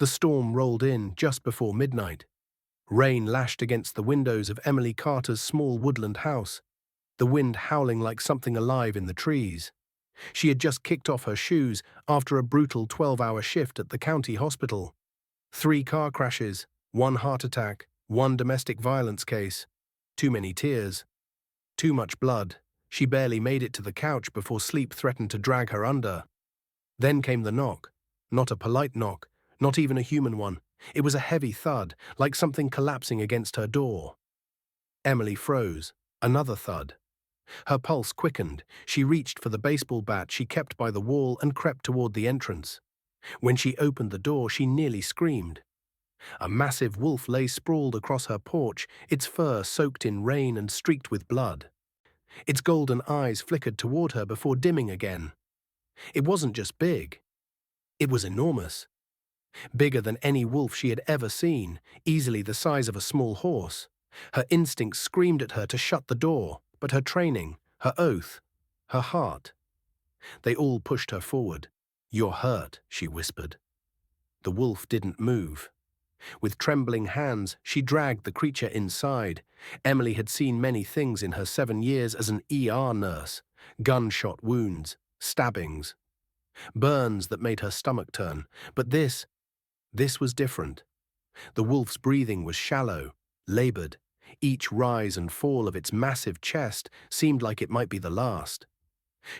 The storm rolled in just before midnight. Rain lashed against the windows of Emily Carter's small woodland house, the wind howling like something alive in the trees. She had just kicked off her shoes after a brutal 12-hour shift at the county hospital. 3 car crashes, 1 heart attack, 1 domestic violence case. Too many tears. Too much blood. She barely made it to the couch before sleep threatened to drag her under. Then came the knock. Not a polite knock, not even a human one. It was a heavy thud, like something collapsing against her door. Emily froze. Another thud. Her pulse quickened. She reached for the baseball bat she kept by the wall and crept toward the entrance. When she opened the door, she nearly screamed. A massive wolf lay sprawled across her porch, its fur soaked in rain and streaked with blood. Its golden eyes flickered toward her before dimming again. It wasn't just big. It was enormous. Bigger than any wolf she had ever seen, easily the size of a small horse. Her instincts screamed at her to shut the door, but her training, her oath, her heart. They all pushed her forward. "You're hurt," she whispered. The wolf didn't move. With trembling hands, she dragged the creature inside. Emily had seen many things in her 7 years as an ER nurse: gunshot wounds, stabbings, burns that made her stomach turn. But this was different. The wolf's breathing was shallow, labored. Each rise and fall of its massive chest seemed like it might be the last.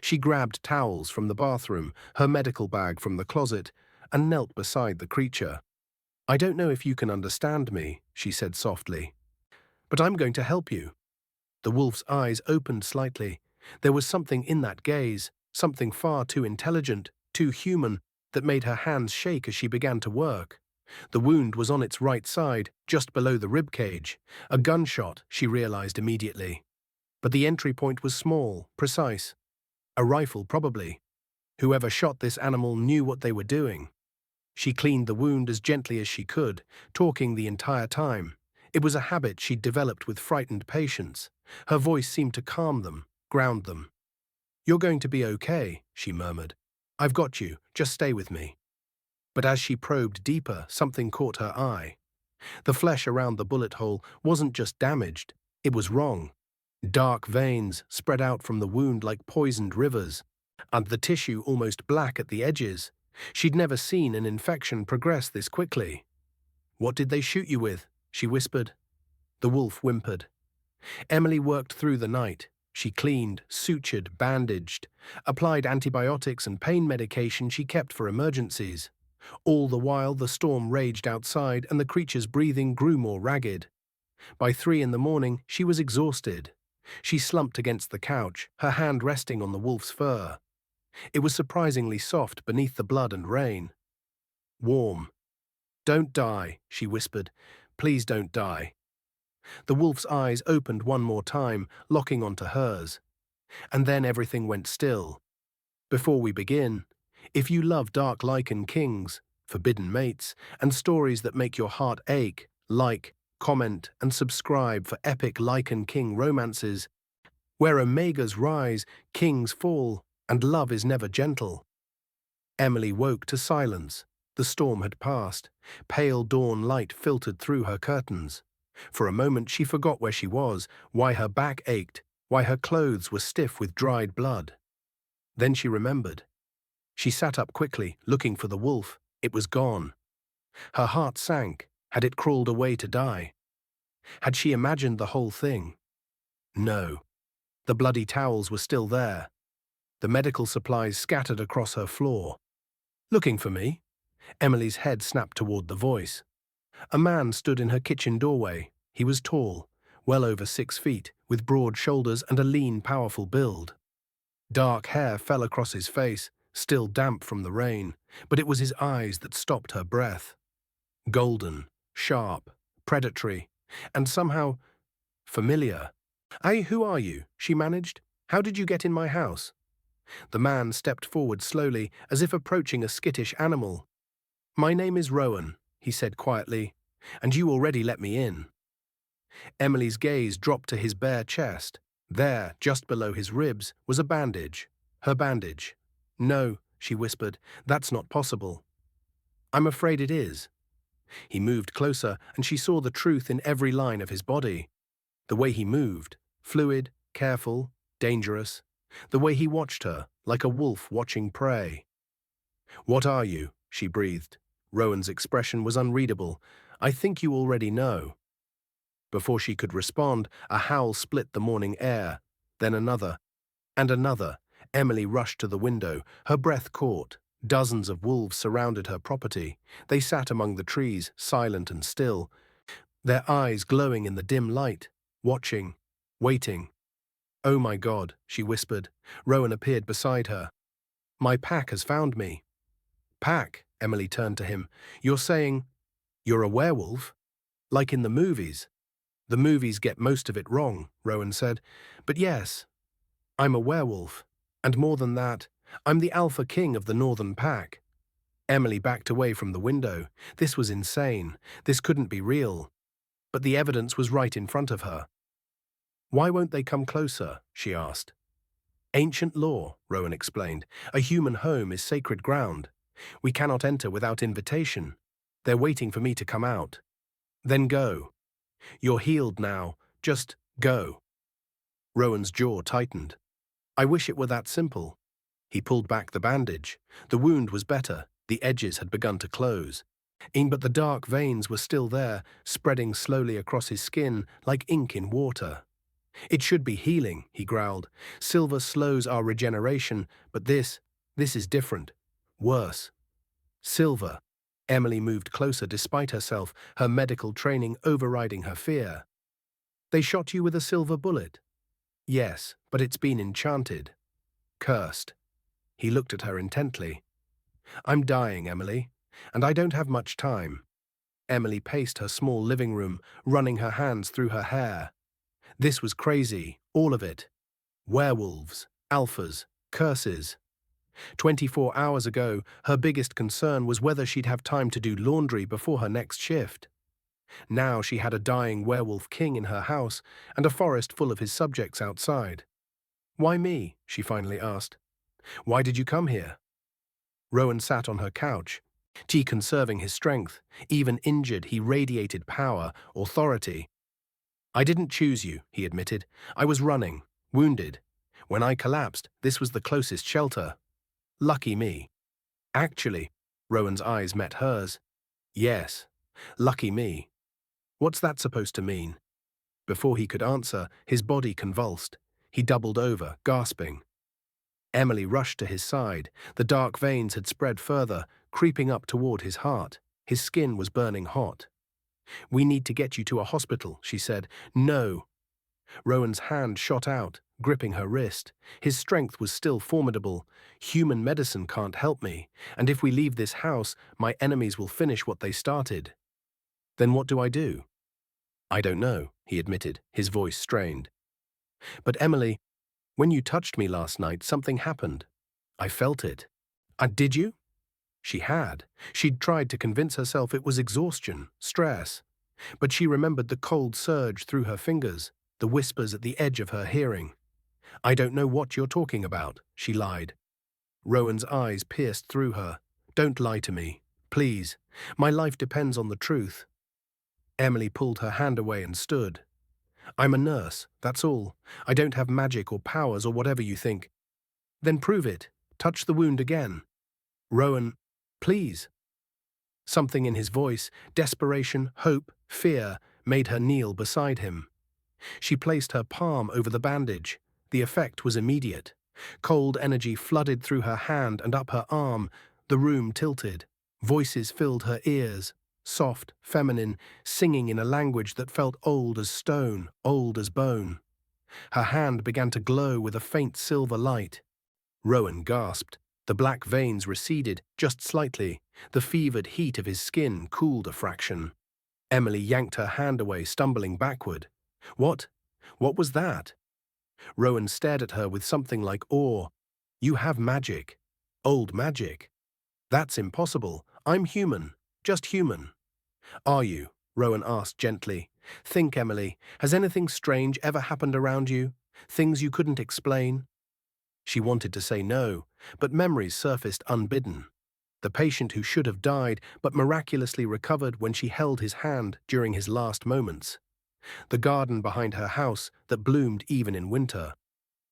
She grabbed towels from the bathroom, her medical bag from the closet, and knelt beside the creature. "I don't know if you can understand me," she said softly, "but I'm going to help you." The wolf's eyes opened slightly. There was something in that gaze, something far too intelligent, too human, that made her hands shake as she began to work. The wound was on its right side, just below the ribcage. A gunshot, she realized immediately. But the entry point was small, precise. A rifle, probably. Whoever shot this animal knew what they were doing. She cleaned the wound as gently as she could, talking the entire time. It was a habit she'd developed with frightened patients. Her voice seemed to calm them, ground them. "You're going to be okay," she murmured. "I've got you, just stay with me." But as she probed deeper, something caught her eye. The flesh around the bullet hole wasn't just damaged, it was wrong. Dark veins spread out from the wound like poisoned rivers, and the tissue almost black at the edges. She'd never seen an infection progress this quickly. "What did they shoot you with?" she whispered. The wolf whimpered. Emily worked through the night. She cleaned, sutured, bandaged, applied antibiotics and pain medication she kept for emergencies. All the while the storm raged outside and the creature's breathing grew more ragged. By 3 in the morning, she was exhausted. She slumped against the couch, her hand resting on the wolf's fur. It was surprisingly soft beneath the blood and rain. Warm. "Don't die," she whispered. "Please don't die." The wolf's eyes opened one more time, locking onto hers. And then everything went still. "Before we begin, if you love dark lichen kings, forbidden mates, and stories that make your heart ache, like, comment, and subscribe for epic lichen king romances, where omegas rise, kings fall, and love is never gentle." Emily woke to silence. The storm had passed. Pale dawn light filtered through her curtains. For a moment she forgot where she was, why her back ached, why her clothes were stiff with dried blood. Then she remembered. She sat up quickly, looking for the wolf. It was gone. Her heart sank. Had it crawled away to die? Had she imagined the whole thing? No. The bloody towels were still there. The medical supplies scattered across her floor. "Looking for me?" Emily's head snapped toward the voice. A man stood in her kitchen doorway. He was tall, well over 6 feet, with broad shoulders and a lean, powerful build. Dark hair fell across his face, still damp from the rain, but it was his eyes that stopped her breath. Golden, sharp, predatory, and somehow familiar. Who are you?" she managed. "How did you get in my house?" The man stepped forward slowly, as if approaching a skittish animal. "My name is Rowan," he said quietly, "and you already let me in." Emily's gaze dropped to his bare chest. There, just below his ribs, was a bandage. Her bandage. "No," she whispered, "that's not possible." I'm afraid it is. He moved closer, and she saw the truth in every line of his body. The way he moved, fluid, careful, dangerous. The way he watched her, like a wolf watching prey. What are you? She breathed. Rowan's expression was unreadable. I think you already know. Before she could respond, a howl split the morning air. Then another. And another. Emily rushed to the window, her breath caught. Dozens of wolves surrounded her property. They sat among the trees, silent and still, their eyes glowing in the dim light, watching, waiting. Oh my God, she whispered. Rowan appeared beside her. My pack has found me. Pack, Emily turned to him. You're saying, you're a werewolf? Like in the movies. The movies get most of it wrong, Rowan said. But yes, I'm a werewolf. And more than that, I'm the alpha king of the northern pack. Emily backed away from the window. This was insane. This couldn't be real. But the evidence was right in front of her. Why won't they come closer? She asked. Ancient law, Rowan explained. A human home is sacred ground. We cannot enter without invitation. They're waiting for me to come out. Then go. You're healed now. Just go. Rowan's jaw tightened. I wish it were that simple. He pulled back the bandage. The wound was better. The edges had begun to close. But the dark veins were still there, spreading slowly across his skin like ink in water. It should be healing, he growled. Silver slows our regeneration, but this is different. Worse. Silver. Emily moved closer despite herself, her medical training overriding her fear. They shot you with a silver bullet? Yes, but it's been enchanted. Cursed. He looked at her intently. I'm dying, Emily, and I don't have much time. Emily paced her small living room, running her hands through her hair. This was crazy, all of it. Werewolves, alphas, curses. 24 hours ago, her biggest concern was whether she'd have time to do laundry before her next shift. Now she had a dying werewolf king in her house and a forest full of his subjects outside. Why me? She finally asked. Why did you come here? Rowan sat on her couch, conserving his strength. Even injured, he radiated power, authority. I didn't choose you, he admitted. I was running, wounded. When I collapsed, this was the closest shelter. Lucky me. Actually, Rowan's eyes met hers. Yes, lucky me. What's that supposed to mean? Before he could answer, his body convulsed. He doubled over, gasping. Emily rushed to his side. The dark veins had spread further, creeping up toward his heart. His skin was burning hot. We need to get you to a hospital, she said. No. Rowan's hand shot out, gripping her wrist. His strength was still formidable. Human medicine can't help me, and if we leave this house, my enemies will finish what they started. Then what do I do? I don't know, he admitted, his voice strained. But Emily, when you touched me last night, something happened. I felt it. Did you? She had. She'd tried to convince herself it was exhaustion, stress. But she remembered the cold surge through her fingers, the whispers at the edge of her hearing. I don't know what you're talking about, she lied. Rowan's eyes pierced through her. Don't lie to me, please. My life depends on the truth. Emily pulled her hand away and stood. I'm a nurse, that's all. I don't have magic or powers or whatever you think. Then prove it. Touch the wound again. Rowan, please. Something in his voice, desperation, hope, fear, made her kneel beside him. She placed her palm over the bandage. The effect was immediate. Cold energy flooded through her hand and up her arm. The room tilted. Voices filled her ears. Soft, feminine, singing in a language that felt old as stone, old as bone. Her hand began to glow with a faint silver light. Rowan gasped. The black veins receded, just slightly. The fevered heat of his skin cooled a fraction. Emily yanked her hand away, stumbling backward. What? What was that? Rowan stared at her with something like awe. You have magic. Old magic. That's impossible. I'm human. Just human. Are you? Rowan asked gently. Think, Emily. Has anything strange ever happened around you? Things you couldn't explain? She wanted to say no, but memories surfaced unbidden. the patient who should have died but miraculously recovered when she held his hand during his last moments. The garden behind her house that bloomed even in winter.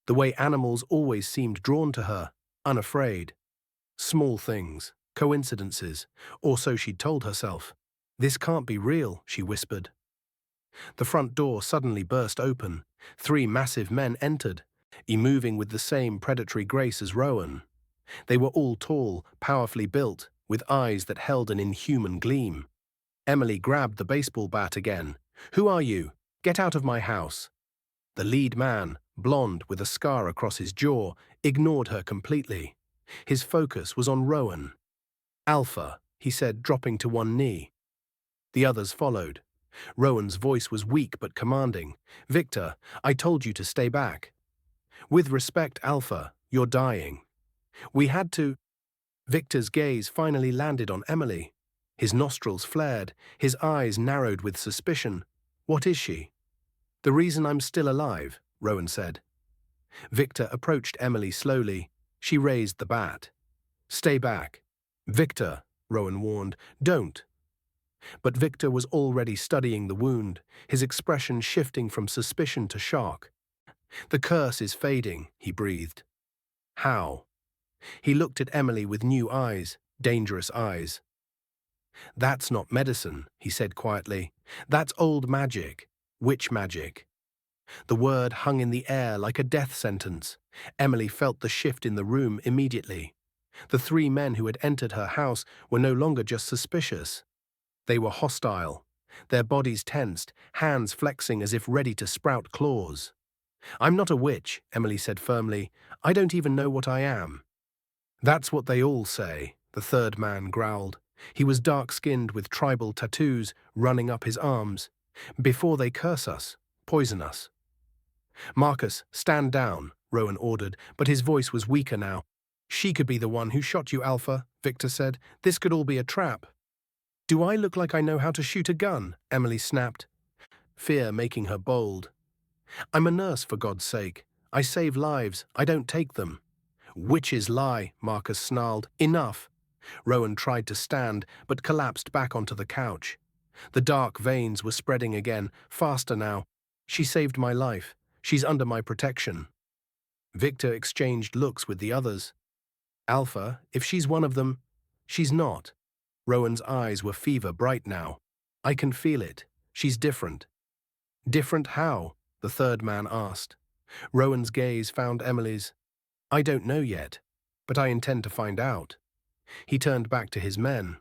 The way animals always seemed drawn to her, unafraid. Small things, coincidences, or so she'd told herself. This can't be real, she whispered. The front door suddenly burst open. 3 massive men entered, moving with the same predatory grace as Rowan. They were all tall, powerfully built, with eyes that held an inhuman gleam. Emily grabbed the baseball bat again. "Who are you? Get out of my house." The lead man, blonde with a scar across his jaw, ignored her completely. His focus was on Rowan. "Alpha," he said, dropping to one knee. The others followed. Rowan's voice was weak but commanding. "Victor, I told you to stay back." "With respect, Alpha, you're dying." "We had to—" Victor's gaze finally landed on Emily. His nostrils flared, his eyes narrowed with suspicion. "What is she?" "The reason I'm still alive," Rowan said. Victor approached Emily slowly. She raised the bat. "Stay back." "Victor," Rowan warned, "don't." But Victor was already studying the wound, his expression shifting from suspicion to shock. "The curse is fading," he breathed. "How?" He looked at Emily with new eyes, dangerous eyes. "That's not medicine," he said quietly. "That's old magic. Witch magic." The word hung in the air like a death sentence. Emily felt the shift in the room immediately. The 3 men who had entered her house were no longer just suspicious. They were hostile, their bodies tensed, hands flexing as if ready to sprout claws. "I'm not a witch," Emily said firmly. "I don't even know what I am." "That's what they all say," the 3rd man growled. He was dark-skinned with tribal tattoos running up his arms. "Before they curse us, poison us." "Marcus, stand down," Rowan ordered, but his voice was weaker now. "She could be the one who shot you, Alpha," Victor said. "This could all be a trap." "Do I look like I know how to shoot a gun?" Emily snapped, fear making her bold. "I'm a nurse, for God's sake. I save lives, I don't take them." "Witches lie," Marcus snarled. "Enough." Rowan tried to stand, but collapsed back onto the couch. The dark veins were spreading again, faster now. "She saved my life. She's under my protection." Victor exchanged looks with the others. "Alpha, if she's one of them—" "She's not." Rowan's eyes were fever bright now. "I can feel it. She's different." "Different how?" the 3rd man asked. Rowan's gaze found Emily's. "I don't know yet, but I intend to find out." He turned back to his men.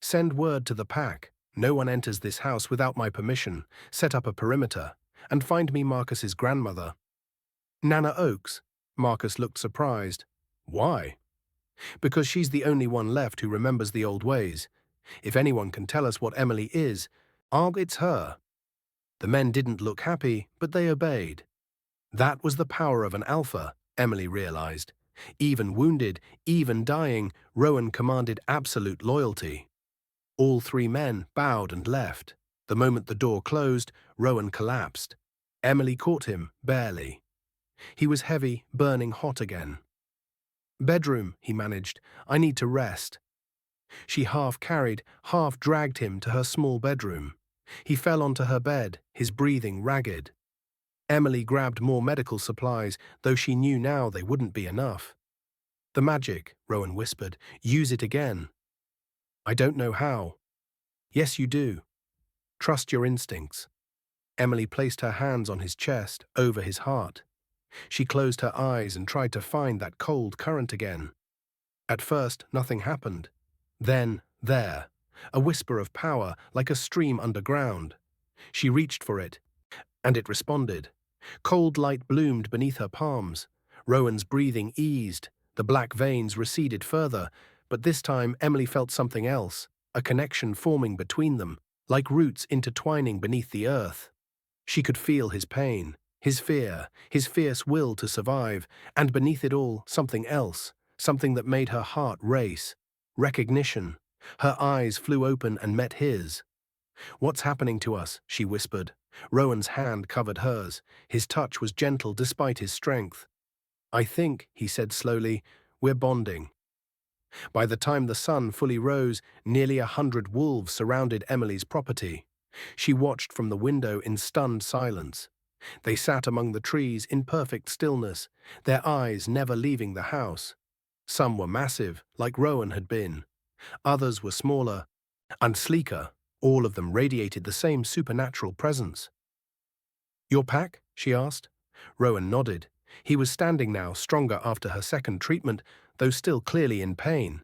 "Send word to the pack. No one enters this house without my permission. Set up a perimeter. And find me Marcus's grandmother." "Nana Oakes?" Marcus looked surprised. "Why?" "Because she's the only one left who remembers the old ways. If anyone can tell us what Emily is, it's her." The men didn't look happy, but they obeyed. That was the power of an alpha, Emily realized. Even wounded, even dying, Rowan commanded absolute loyalty. All 3 men bowed and left. The moment the door closed, Rowan collapsed. Emily caught him, barely. He was heavy, burning hot again. "Bedroom," he managed. "I need to rest." She half carried, half dragged him to her small bedroom. He fell onto her bed, his breathing ragged. Emily grabbed more medical supplies, though she knew now they wouldn't be enough. "The magic," Rowan whispered. "Use it again." "I don't know how." "Yes, you do. Trust your instincts." Emily placed her hands on his chest, over his heart. She closed her eyes and tried to find that cold current again. At first, nothing happened. Then, there, a whisper of power, like a stream underground. She reached for it, and it responded. Cold light bloomed beneath her palms. Rowan's breathing eased, the black veins receded further, but this time Emily felt something else, a connection forming between them, like roots intertwining beneath the earth. She could feel his pain, his fear, his fierce will to survive, and beneath it all, something else, something that made her heart race. Recognition. Her eyes flew open and met his. "What's happening to us?" she whispered. Rowan's hand covered hers. His touch was gentle despite his strength. "I think," he said slowly, "we're bonding." By the time the sun fully rose, nearly 100 wolves surrounded Emily's property. She watched from the window in stunned silence. They sat among the trees in perfect stillness, their eyes never leaving the house. Some were massive, like Rowan had been. Others were smaller and sleeker. All of them radiated the same supernatural presence. "Your pack?" she asked. Rowan nodded. He was standing now, stronger after her second treatment, though still clearly in pain.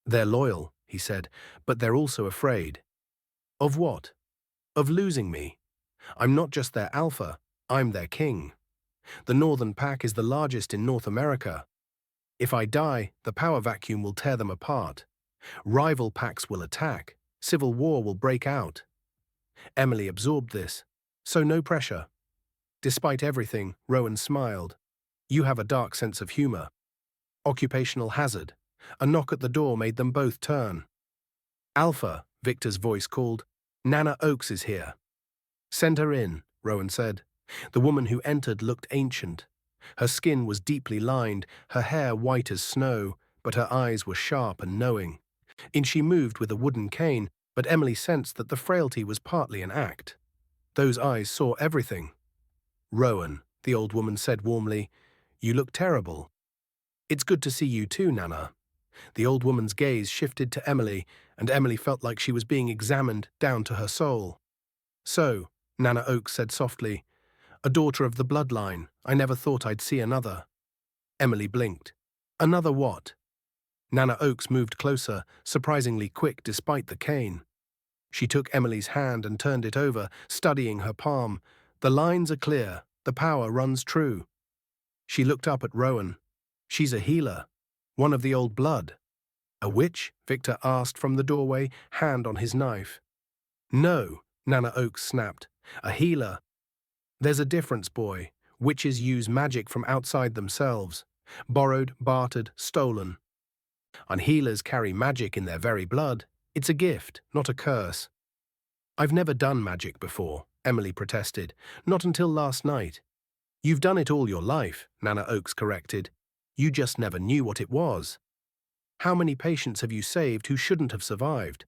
"They're loyal," he said, "but they're also afraid." "Of what?" "Of losing me. I'm not just their alpha, I'm their king. The Northern Pack is the largest in North America. If I die, the power vacuum will tear them apart. Rival packs will attack. Civil war will break out." Emily absorbed this. So no pressure. Despite everything, Rowan smiled. "You have a dark sense of humor." Occupational hazard. A knock at the door made them both turn. "Alpha," Victor's voice called. "Nana Oakes is here." "Send her in," Rowan said. The woman who entered looked ancient. Her skin was deeply lined, her hair white as snow, but her eyes were sharp and knowing. She moved with a wooden cane, but Emily sensed that the frailty was partly an act. Those eyes saw everything. "Rowan," the old woman said warmly, "you look terrible." "It's good to see you too, Nana." The old woman's gaze shifted to Emily, and Emily felt like she was being examined down to her soul. "So," Nana Oakes said softly, "a daughter of the bloodline, I never thought I'd see another." Emily blinked. "Another what?" Nana Oakes moved closer, surprisingly quick despite the cane. She took Emily's hand and turned it over, studying her palm. "The lines are clear, the power runs true." She looked up at Rowan. "She's a healer, one of the old blood." "A witch?" Victor asked from the doorway, hand on his knife. "No," Nana Oakes snapped. "A healer. There's a difference, boy. Witches use magic from outside themselves. Borrowed, bartered, stolen. And healers carry magic in their very blood. It's a gift, not a curse." "I've never done magic before," Emily protested. "Not until last night." "You've done it all your life," Nana Oakes corrected. "You just never knew what it was. How many patients have you saved who shouldn't have survived?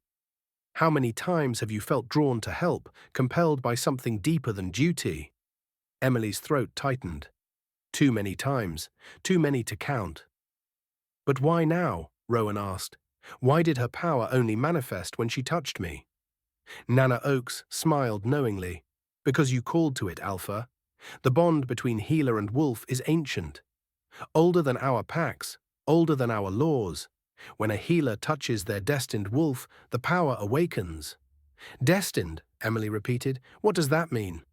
How many times have you felt drawn to help, compelled by something deeper than duty?" Emily's throat tightened. "Too many times, too many to count." "But why now?" Rowan asked. "Why did her power only manifest when she touched me?" Nana Oakes smiled knowingly. "Because you called to it, Alpha. The bond between healer and wolf is ancient. Older than our packs, older than our laws. When a healer touches their destined wolf, the power awakens." "Destined," Emily repeated. "What does that mean?"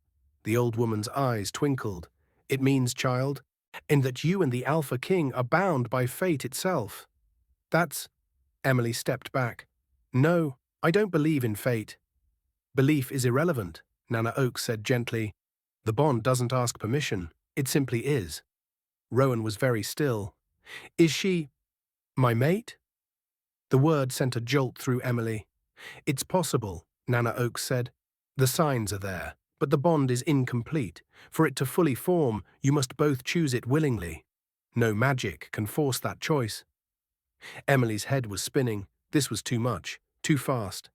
The old woman's eyes twinkled. "It means, child, in that you and the Alpha King are bound by fate itself." "That's—" Emily stepped back. "No, I don't believe in fate." "Belief is irrelevant," Nana Oakes said gently. "The bond doesn't ask permission. It simply is." Rowan was very still. "Is she my mate?" The word sent a jolt through Emily. "It's possible," Nana Oakes said. "The signs are there, but the bond is incomplete. For it to fully form, you must both choose it willingly. No magic can force that choice." Emily's head was spinning. This was too much, too fast.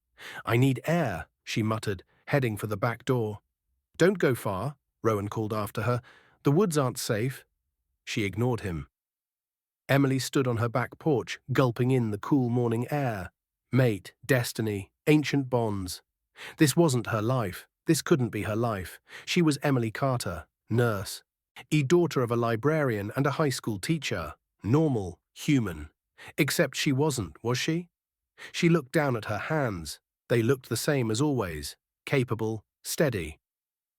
"I need air," she muttered, heading for the back door. "Don't go far," Rowan called after her. "The woods aren't safe." She ignored him. Emily stood on her back porch, gulping in the cool morning air. Mate, destiny, ancient bonds. This wasn't her life. This couldn't be her life. She was Emily Carter, nurse, daughter of a librarian and a high school teacher. Normal, human. Except she wasn't, was she? She looked down at her hands. They looked the same as always, capable, steady.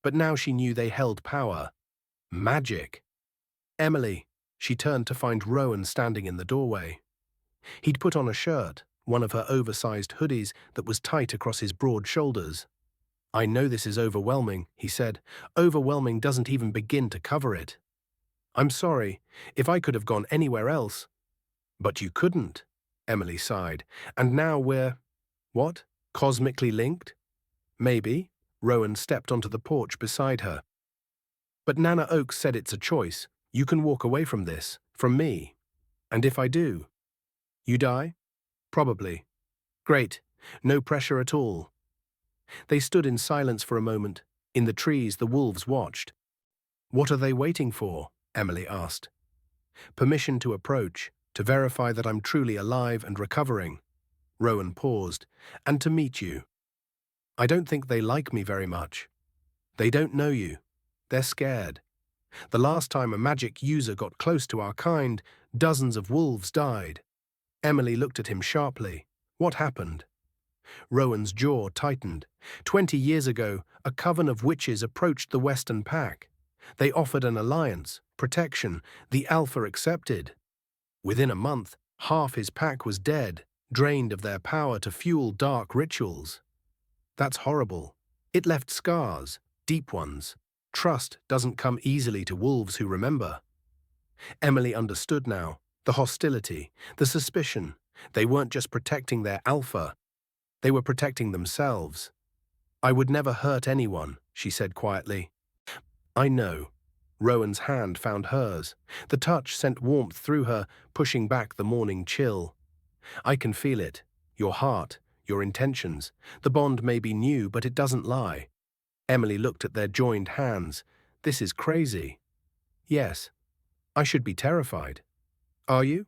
But now she knew they held power. Magic. "Emily." She turned to find Rowan standing in the doorway. He'd put on a shirt, one of her oversized hoodies that was tight across his broad shoulders. "I know this is overwhelming," he said. "Overwhelming doesn't even begin to cover it. I'm sorry. If I could have gone anywhere else." "But you couldn't," Emily sighed. "And now we're, what, cosmically linked?" "Maybe." Rowan stepped onto the porch beside her. "But Nana Oakes said it's a choice. You can walk away from this, from me. And if I do?" You die? Probably. Great. No pressure at all. They stood in silence for a moment. In the trees, the wolves watched. What are they waiting for? Emily asked. Permission to approach, to verify that I'm truly alive and recovering. Rowan paused. And to meet you. I don't think they like me very much. They don't know you. They're scared. The last time a magic user got close to our kind, dozens of wolves died. Emily looked at him sharply. What happened? Rowan's jaw tightened. 20 years ago, a coven of witches approached the Western Pack. They offered an alliance, protection. The Alpha accepted. Within a month, half his pack was dead, drained of their power to fuel dark rituals. That's horrible. It left scars, deep ones. Trust doesn't come easily to wolves who remember. Emily understood now. The hostility, the suspicion. They weren't just protecting their Alpha. They were protecting themselves. I would never hurt anyone, she said quietly. I know. Rowan's hand found hers. The touch sent warmth through her, pushing back the morning chill. I can feel it. Your heart, your intentions. The bond may be new, but it doesn't lie. Emily looked at their joined hands. This is crazy. Yes. I should be terrified. Are you?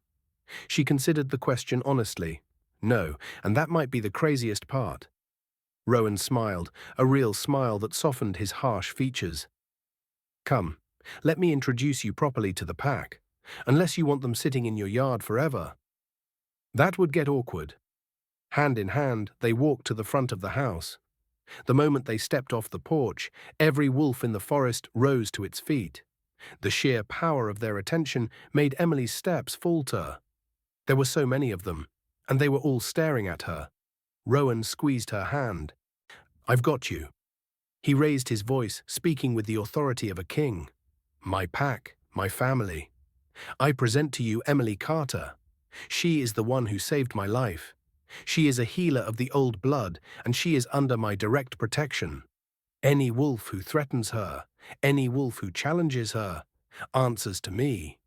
She considered the question honestly. No, and that might be the craziest part. Rowan smiled, a real smile that softened his harsh features. Come, let me introduce you properly to the pack, unless you want them sitting in your yard forever. That would get awkward. Hand in hand, they walked to the front of the house. The moment they stepped off the porch, every wolf in the forest rose to its feet. The sheer power of their attention made Emily's steps falter. There were so many of them, and they were all staring at her. Rowan squeezed her hand. I've got you. He raised his voice, speaking with the authority of a king. My pack, my family. I present to you Emily Carter. She is the one who saved my life. She is a healer of the old blood, and she is under my direct protection. Any wolf who threatens her, any wolf who challenges her, answers to me.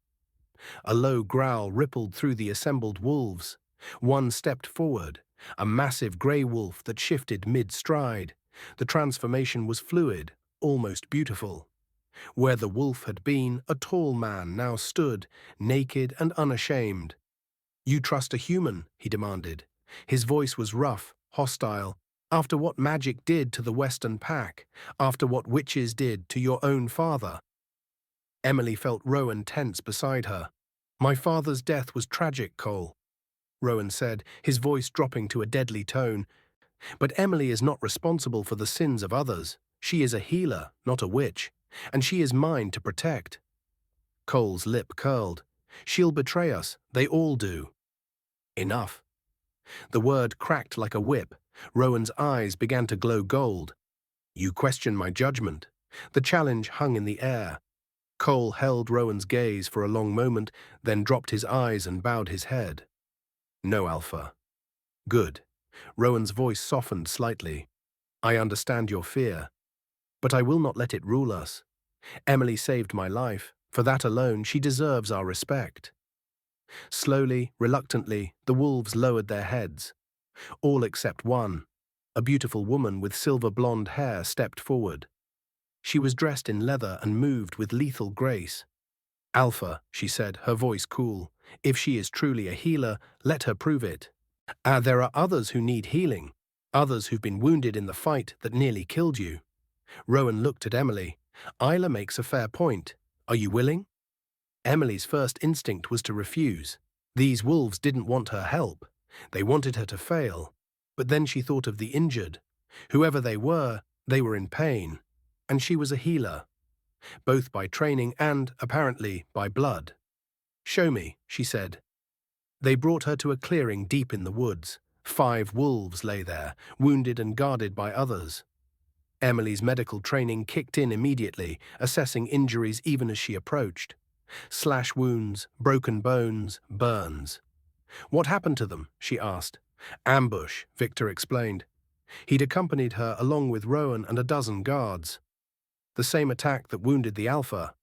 A low growl rippled through the assembled wolves. One stepped forward, a massive grey wolf that shifted mid-stride. The transformation was fluid, almost beautiful. Where the wolf had been, a tall man now stood, naked and unashamed. You trust a human, he demanded. His voice was rough, hostile. After what magic did to the Western Pack, after what witches did to your own father. Emily felt Rowan tense beside her. My father's death was tragic, Cole, Rowan said, his voice dropping to a deadly tone. But Emily is not responsible for the sins of others. She is a healer, not a witch, and she is mine to protect. Cole's lip curled. She'll betray us, they all do. Enough. The word cracked like a whip. Rowan's eyes began to glow gold. You question my judgment. The challenge hung in the air. Cole held Rowan's gaze for a long moment, then dropped his eyes and bowed his head. No, Alpha. Good. Rowan's voice softened slightly. I understand your fear, but I will not let it rule us. Emily saved my life. For that alone, she deserves our respect. Slowly, reluctantly, the wolves lowered their heads. All except one. A beautiful woman with silver blonde hair stepped forward. She was dressed in leather and moved with lethal grace. Alpha, she said, her voice cool. If she is truly a healer, let her prove it. There are others who need healing. Others who've been wounded in the fight that nearly killed you. Rowan looked at Emily. Isla makes a fair point. Are you willing? Emily's first instinct was to refuse. These wolves didn't want her help. They wanted her to fail. But then she thought of the injured. Whoever they were in pain. And she was a healer, both by training and, apparently, by blood. Show me, she said. They brought her to a clearing deep in the woods. 5 wolves lay there, wounded and guarded by others. Emily's medical training kicked in immediately, assessing injuries even as she approached. Slash wounds, broken bones, burns. What happened to them? She asked. Ambush, Victor explained. He'd accompanied her along with Rowan and a dozen guards. The same attack that wounded the Alpha.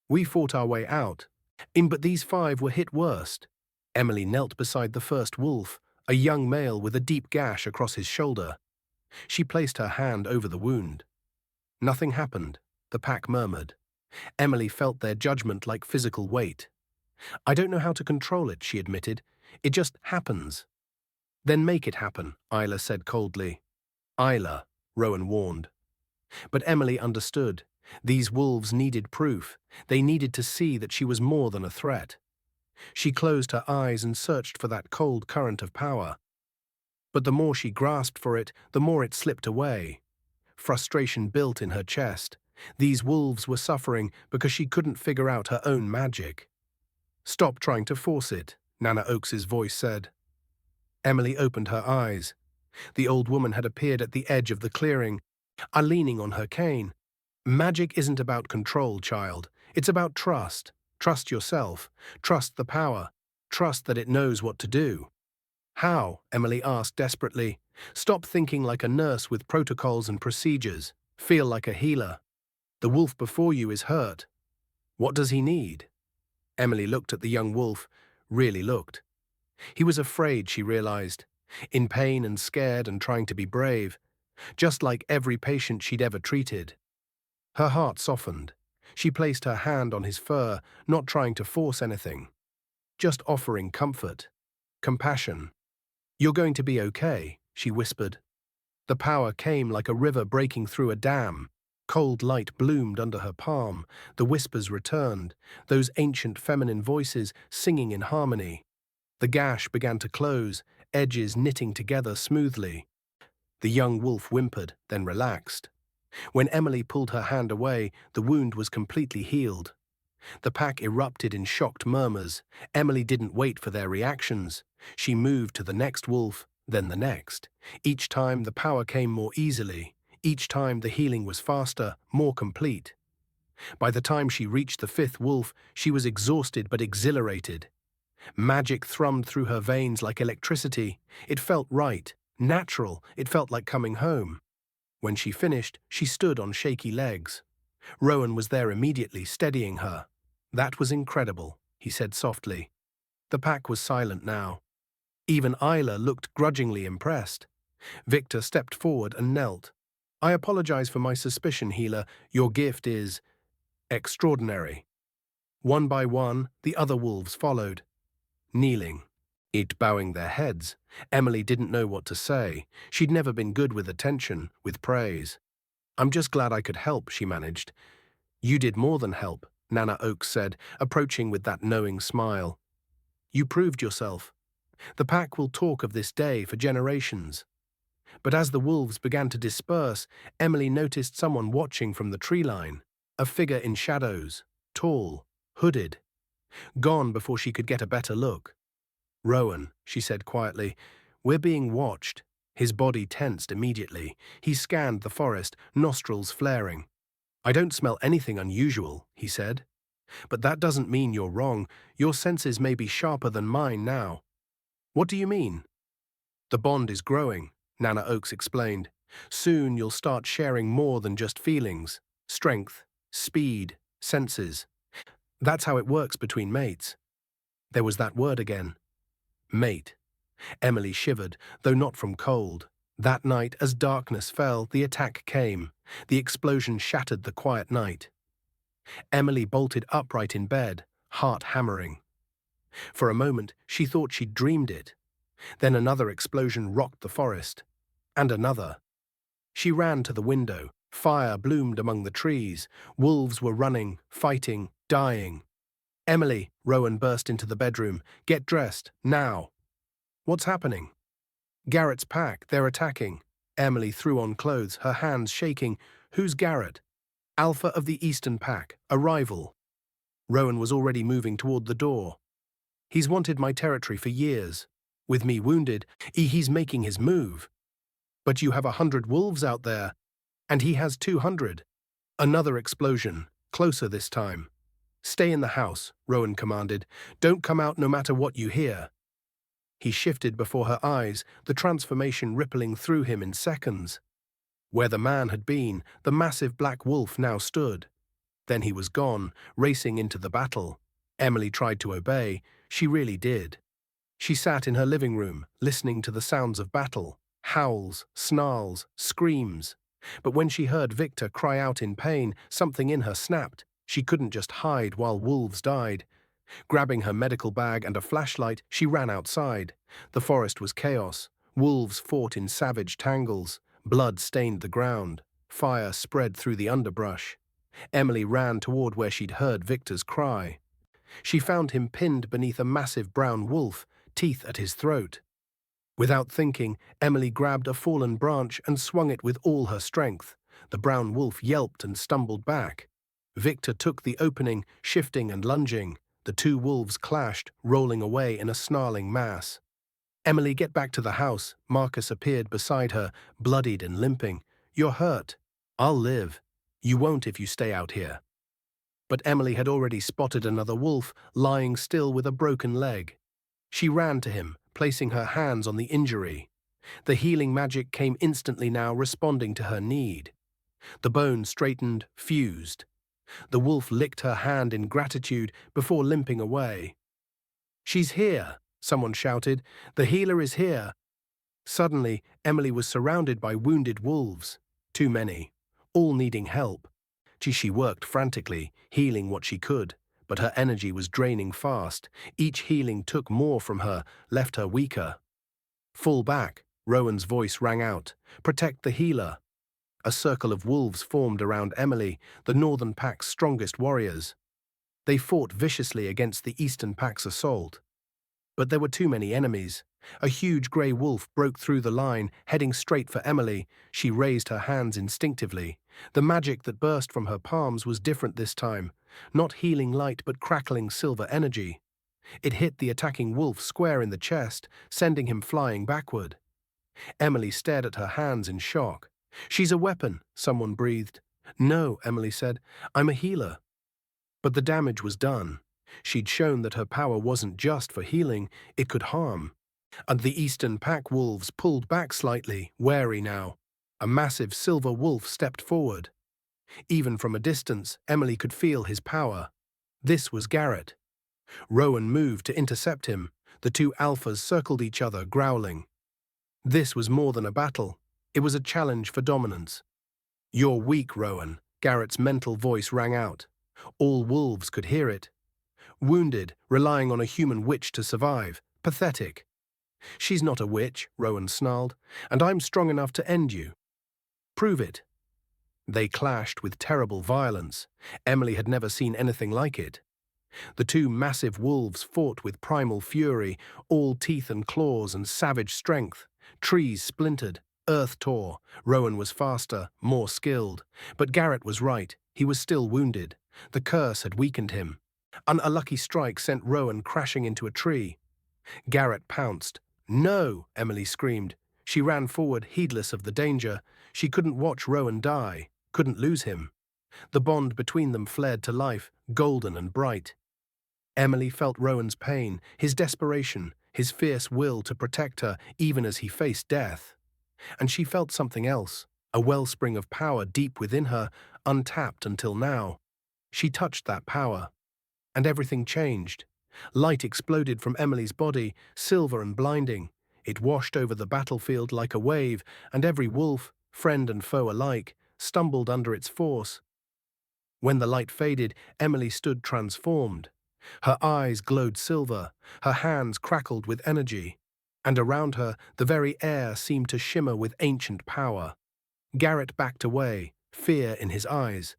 We fought our way out, but these 5 were hit worst. Emily knelt beside the first wolf, a young male with a deep gash across his shoulder. She placed her hand over the wound. Nothing happened, the pack murmured. Emily felt their judgment like physical weight. I don't know how to control it, she admitted. It just happens. Then make it happen, Isla said coldly. Isla, Rowan warned. But Emily understood. These wolves needed proof. They needed to see that she was more than a threat. She closed her eyes and searched for that cold current of power. But the more she grasped for it, the more it slipped away. Frustration built in her chest. These wolves were suffering because she couldn't figure out her own magic. Stop trying to force it, Nana Oakes's voice said. Emily opened her eyes. The old woman had appeared at the edge of the clearing, leaning on her cane. Magic isn't about control, child. It's about trust. Trust yourself. Trust the power. Trust that it knows what to do. How? Emily asked desperately. Stop thinking like a nurse with protocols and procedures. Feel like a healer. The wolf before you is hurt. What does he need? Emily looked at the young wolf, really looked. He was afraid, she realized, in pain and scared and trying to be brave, just like every patient she'd ever treated. Her heart softened. She placed her hand on his fur, not trying to force anything, just offering comfort, compassion. You're going to be okay, she whispered. The power came like a river breaking through a dam. Cold light bloomed under her palm. The whispers returned, those ancient feminine voices singing in harmony. The gash began to close, edges knitting together smoothly. The young wolf whimpered, then relaxed. When Emily pulled her hand away, the wound was completely healed. The pack erupted in shocked murmurs. Emily didn't wait for their reactions. She moved to the next wolf, then the next. Each time the power came more easily. Each time the healing was faster, more complete. By the time she reached the fifth wolf, she was exhausted but exhilarated. Magic thrummed through her veins like electricity. It felt right, natural. It felt like coming home. When she finished, she stood on shaky legs. Rowan was there immediately, steadying her. That was incredible, he said softly. The pack was silent now. Even Isla looked grudgingly impressed. Victor stepped forward and knelt. I apologize for my suspicion, healer. Your gift is extraordinary. One by one, the other wolves followed, kneeling, each bowing their heads. Emily didn't know what to say. She'd never been good with attention, with praise. I'm just glad I could help, she managed. You did more than help, Nana Oakes said, approaching with that knowing smile. You proved yourself. The pack will talk of this day for generations. But as the wolves began to disperse, Emily noticed someone watching from the tree line, a figure in shadows, tall, hooded. Gone before she could get a better look. Rowan, she said quietly, we're being watched. His body tensed immediately. He scanned the forest, nostrils flaring. I don't smell anything unusual, he said. But that doesn't mean you're wrong. Your senses may be sharper than mine now. What do you mean? The bond is growing, Nana Oakes explained. Soon you'll start sharing more than just feelings. Strength, speed, senses. That's how it works between mates. There was that word again. Mate. Emily shivered, though not from cold. That night, as darkness fell, the attack came. The explosion shattered the quiet night. Emily bolted upright in bed, heart hammering. For a moment, she thought she'd dreamed it. Then another explosion rocked the forest. And another. She ran to the window. Fire bloomed among the trees. Wolves were running, fighting, dying. Emily, Rowan burst into the bedroom. Get dressed, now. What's happening? Garrett's pack, they're attacking. Emily threw on clothes, her hands shaking. Who's Garrett? Alpha of the Eastern Pack, a rival. Rowan was already moving toward the door. He's wanted my territory for years. With me wounded, he's making his move. But you have 100 wolves out there, and he has 200. Another explosion, closer this time. Stay in the house, Rowan commanded. Don't come out no matter what you hear. He shifted before her eyes, the transformation rippling through him in seconds. Where the man had been, the massive black wolf now stood. Then he was gone, racing into the battle. Emily tried to obey. She really did. She sat in her living room, listening to the sounds of battle, howls, snarls, screams. But when she heard Victor cry out in pain, something in her snapped. She couldn't just hide while wolves died. Grabbing her medical bag and a flashlight, she ran outside. The forest was chaos. Wolves fought in savage tangles. Blood stained the ground. Fire spread through the underbrush. Emily ran toward where she'd heard Victor's cry. She found him pinned beneath a massive brown wolf, teeth at his throat. Without thinking, Emily grabbed a fallen branch and swung it with all her strength. The brown wolf yelped and stumbled back. Victor took the opening, shifting and lunging. The two wolves clashed, rolling away in a snarling mass. "Emily, get back to the house." Marcus appeared beside her, bloodied and limping. "You're hurt." "I'll live." "You won't if you stay out here." But Emily had already spotted another wolf, lying still with a broken leg. She ran to him, placing her hands on the injury. The healing magic came instantly now, responding to her need. The bone straightened, fused. The wolf licked her hand in gratitude before limping away. "She's here," someone shouted. "The healer is here." Suddenly, Emily was surrounded by wounded wolves. Too many, all needing help. She worked frantically, healing what she could, but her energy was draining fast. Each healing took more from her, left her weaker. "Fall back," Rowan's voice rang out. "Protect the healer." A circle of wolves formed around Emily, the Northern Pack's strongest warriors. They fought viciously against the Eastern Pack's assault. But there were too many enemies. A huge grey wolf broke through the line, heading straight for Emily. She raised her hands instinctively. The magic that burst from her palms was different this time. Not healing light, but crackling silver energy. It hit the attacking wolf square in the chest, sending him flying backward. Emily stared at her hands in shock. "She's a weapon," someone breathed. "No," Emily said. "I'm a healer." But the damage was done. She'd shown that her power wasn't just for healing, it could harm. And the Eastern Pack wolves pulled back slightly, wary now. A massive silver wolf stepped forward. Even from a distance, Emily could feel his power. This was Garrett. Rowan moved to intercept him. The two alphas circled each other, growling. This was more than a battle. It was a challenge for dominance. "You're weak, Rowan," Garrett's mental voice rang out. All wolves could hear it. "Wounded, relying on a human witch to survive. Pathetic." "She's not a witch," Rowan snarled, "and I'm strong enough to end you." "Prove it." They clashed with terrible violence. Emily had never seen anything like it. The two massive wolves fought with primal fury, all teeth and claws and savage strength. Trees splintered, earth tore. Rowan was faster, more skilled. But Garrett was right. He was still wounded. The curse had weakened him. An unlucky strike sent Rowan crashing into a tree. Garrett pounced. "No!" Emily screamed. She ran forward, heedless of the danger. She couldn't watch Rowan die, couldn't lose him. The bond between them flared to life, golden and bright. Emily felt Rowan's pain, his desperation, his fierce will to protect her even as he faced death. And she felt something else, a wellspring of power deep within her, untapped until now. She touched that power, and everything changed. Light exploded from Emily's body, silver and blinding. It washed over the battlefield like a wave, and every wolf, friend and foe alike, stumbled under its force. When the light faded, Emily stood transformed. Her eyes glowed silver, her hands crackled with energy, and around her the very air seemed to shimmer with ancient power. Garrett backed away, fear in his eyes.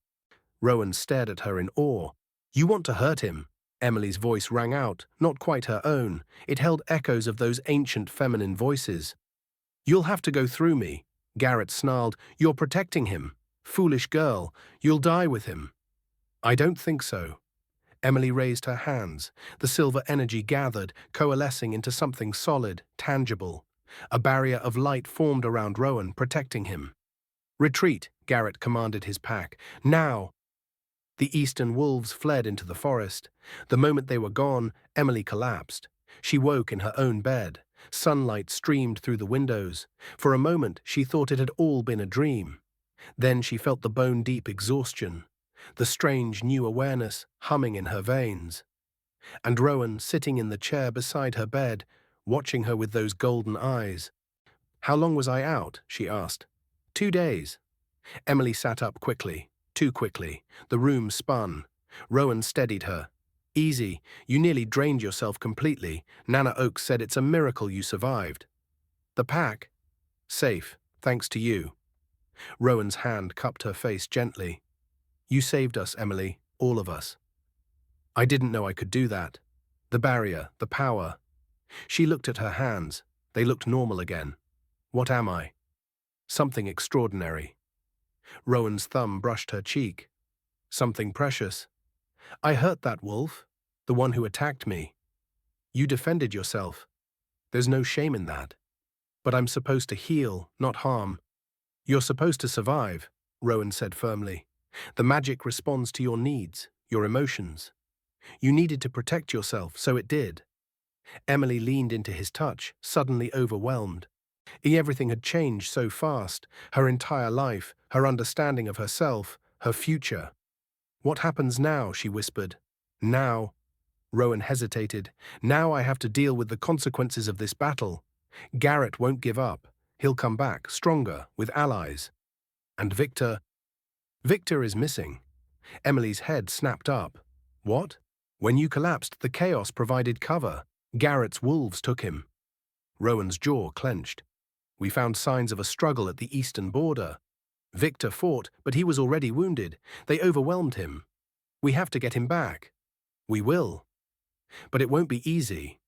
Rowan stared at her in awe. "You want to hurt him?" Emily's voice rang out, not quite her own. It held echoes of those ancient feminine voices. "You'll have to go through me," Garrett snarled. "You're protecting him. Foolish girl, you'll die with him." "I don't think so." Emily raised her hands. The silver energy gathered, coalescing into something solid, tangible. A barrier of light formed around Rowan, protecting him. "Retreat," Garrett commanded his pack. "Now!" The eastern wolves fled into the forest. The moment they were gone, Emily collapsed. She woke in her own bed. Sunlight streamed through the windows. For a moment, she thought it had all been a dream. Then she felt the bone-deep exhaustion, the strange new awareness humming in her veins. And Rowan, sitting in the chair beside her bed, watching her with those golden eyes. "How long was I out?" she asked. "2 days." Emily sat up quickly, too quickly. The room spun. Rowan steadied her. "Easy, you nearly drained yourself completely. Nana Oakes said it's a miracle you survived." "The pack?" "Safe, thanks to you." Rowan's hand cupped her face gently. "You saved us, Emily, all of us." "I didn't know I could do that. The barrier, the power." She looked at her hands. They looked normal again. "What am I?" "Something extraordinary." Rowan's thumb brushed her cheek. "Something precious." "I hurt that wolf, the one who attacked me." "You defended yourself. There's no shame in that." "But I'm supposed to heal, not harm." "You're supposed to survive," Rowan said firmly. "The magic responds to your needs, your emotions. You needed to protect yourself, so it did." Emily leaned into his touch, suddenly overwhelmed. Everything had changed so fast, her entire life, her understanding of herself, her future. "What happens now?" she whispered. "Now," Rowan hesitated, "now I have to deal with the consequences of this battle. Garrett won't give up. He'll come back, stronger, with allies. And Victor? Victor is missing." Emily's head snapped up. "What?" "When you collapsed, the chaos provided cover. Garrett's wolves took him." Rowan's jaw clenched. "We found signs of a struggle at the eastern border. Victor fought, but he was already wounded. They overwhelmed him. We have to get him back." "We will. But it won't be easy.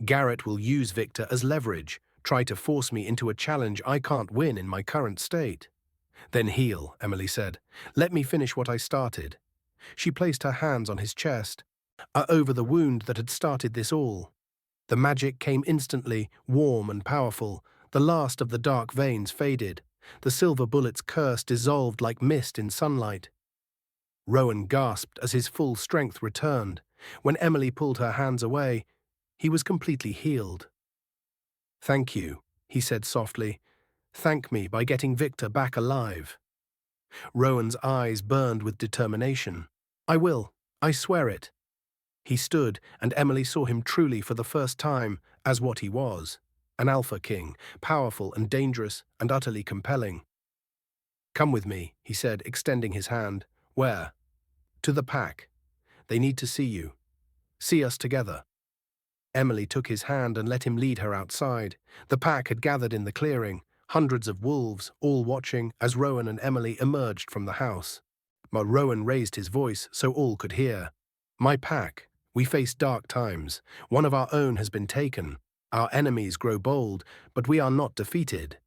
Garrett will use Victor as leverage, try to force me into a challenge I can't win in my current state." "Then heal," Emily said. "Let me finish what I started." She placed her hands on his chest, over the wound that had started this all. The magic came instantly, warm and powerful. The last of the dark veins faded. The silver bullet's curse dissolved like mist in sunlight. Rowan gasped as his full strength returned. When Emily pulled her hands away, he was completely healed. "Thank you," he said softly. "Thank me by getting Victor back alive." Rowan's eyes burned with determination. "I will. I swear it." He stood, and Emily saw him truly for the first time as what he was, an alpha king, powerful and dangerous and utterly compelling. "Come with me," he said, extending his hand. "Where?" "To the pack. They need to see you. See us together." Emily took his hand and let him lead her outside. The pack had gathered in the clearing, hundreds of wolves, all watching as Rowan and Emily emerged from the house. But Rowan raised his voice so all could hear. "My pack, we face dark times. One of our own has been taken. Our enemies grow bold, but we are not defeated."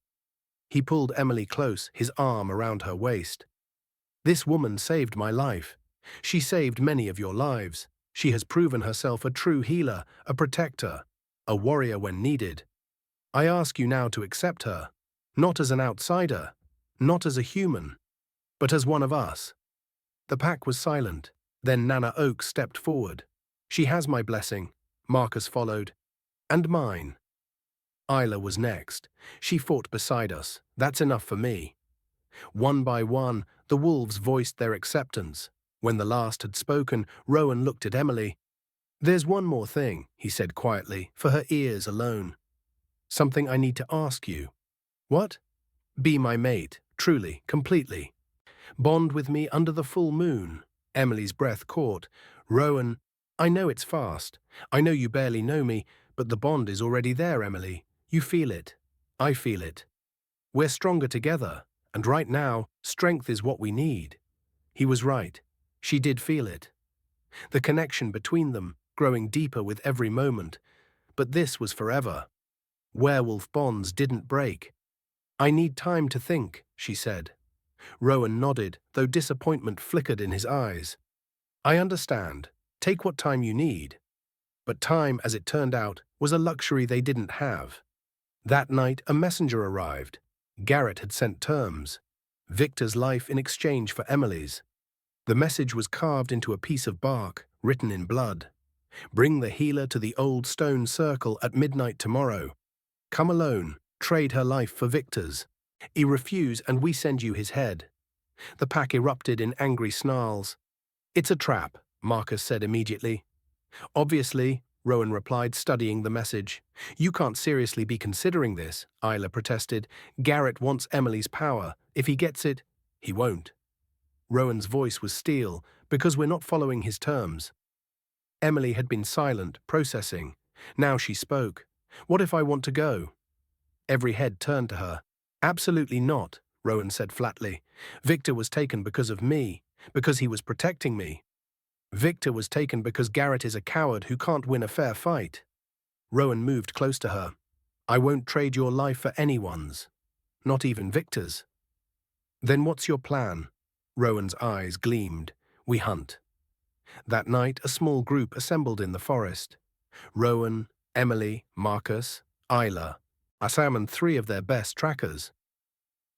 He pulled Emily close, his arm around her waist. "This woman saved my life. She saved many of your lives. She has proven herself a true healer, a protector, a warrior when needed. I ask you now to accept her, not as an outsider, not as a human, but as one of us." The pack was silent. Then Nana Oakes stepped forward. "She has my blessing," Marcus followed. "And mine." Isla was next. "She fought beside us. That's enough for me." One by one, the wolves voiced their acceptance. When the last had spoken, Rowan looked at Emily. "There's one more thing," he said quietly, for her ears alone. "Something I need to ask you." "What?" "Be my mate, truly, completely. Bond with me under the full moon." Emily's breath caught. "Rowan, I know it's fast. I know you barely know me, but the bond is already there, Emily. You feel it. I feel it. We're stronger together, and right now, strength is what we need." He was right. She did feel it. The connection between them, growing deeper with every moment. But this was forever. Werewolf bonds didn't break. "I need time to think," she said. Rowan nodded, though disappointment flickered in his eyes. "I understand. Take what time you need." But time, as it turned out, was a luxury they didn't have. That night, a messenger arrived. Garrett had sent terms. Victor's life in exchange for Emily's. The message was carved into a piece of bark, written in blood. "Bring the healer to the old stone circle at midnight tomorrow. Come alone, trade her life for Victor's. He refuse and we send you his head." The pack erupted in angry snarls. "It's a trap," Marcus said immediately. "Obviously," Rowan replied, studying the message. You can't seriously be considering this, Isla protested. Garrett wants Emily's power. If he gets it, he won't. Rowan's voice was steel, because we're not following his terms. Emily had been silent, processing. Now she spoke. What if I want to go? Every head turned to her. Absolutely not, Rowan said flatly. Victor was taken because of me, because he was protecting me. Victor was taken because Garrett is a coward who can't win a fair fight. Rowan moved close to her. I won't trade your life for anyone's, not even Victor's. Then what's your plan? Rowan's eyes gleamed. We hunt. That night, a small group assembled in the forest. Rowan, Emily, Marcus, Isla, Assam and 3 of their best trackers.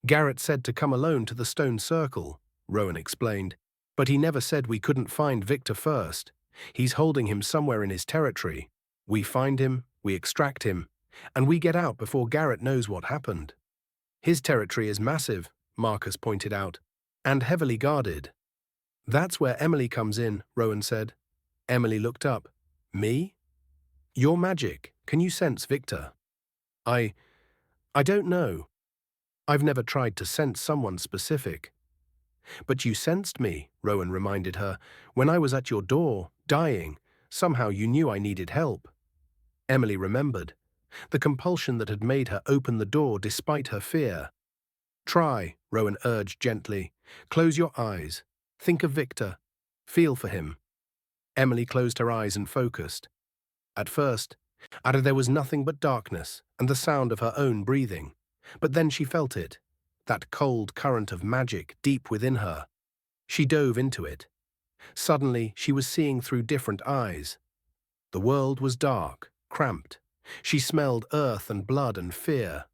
Garrett said to come alone to the stone circle, Rowan explained, but he never said we couldn't find Victor first. He's holding him somewhere in his territory. We find him, we extract him, and we get out before Garrett knows what happened. His territory is massive, Marcus pointed out, and heavily guarded. That's where Emily comes in, Rowan said. Emily looked up. Me? Your magic. Can you sense Victor? I don't know. I've never tried to sense someone specific. But you sensed me, Rowan reminded her. When I was at your door, dying, somehow you knew I needed help. Emily remembered. The compulsion that had made her open the door despite her fear. Try, Rowan urged gently. Close your eyes. Think of Victor. Feel for him. Emily closed her eyes and focused. At first, there was nothing but darkness and the sound of her own breathing. But then she felt it, that cold current of magic deep within her. She dove into it. Suddenly, she was seeing through different eyes. The world was dark, cramped. She smelled earth and blood and fear.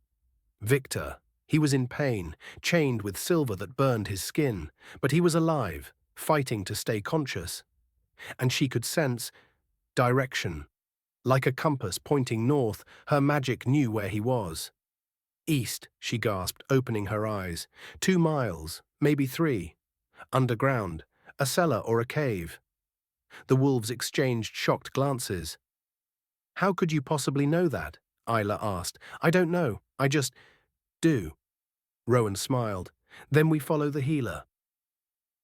Victor, he was in pain, chained with silver that burned his skin, but he was alive, fighting to stay conscious. And she could sense direction. Like a compass pointing north, her magic knew where he was. East, she gasped, opening her eyes. 2 miles, maybe 3. Underground, a cellar or a cave. The wolves exchanged shocked glances. How could you possibly know that? Isla asked. I don't know, I just do. Rowan smiled. Then we follow the healer.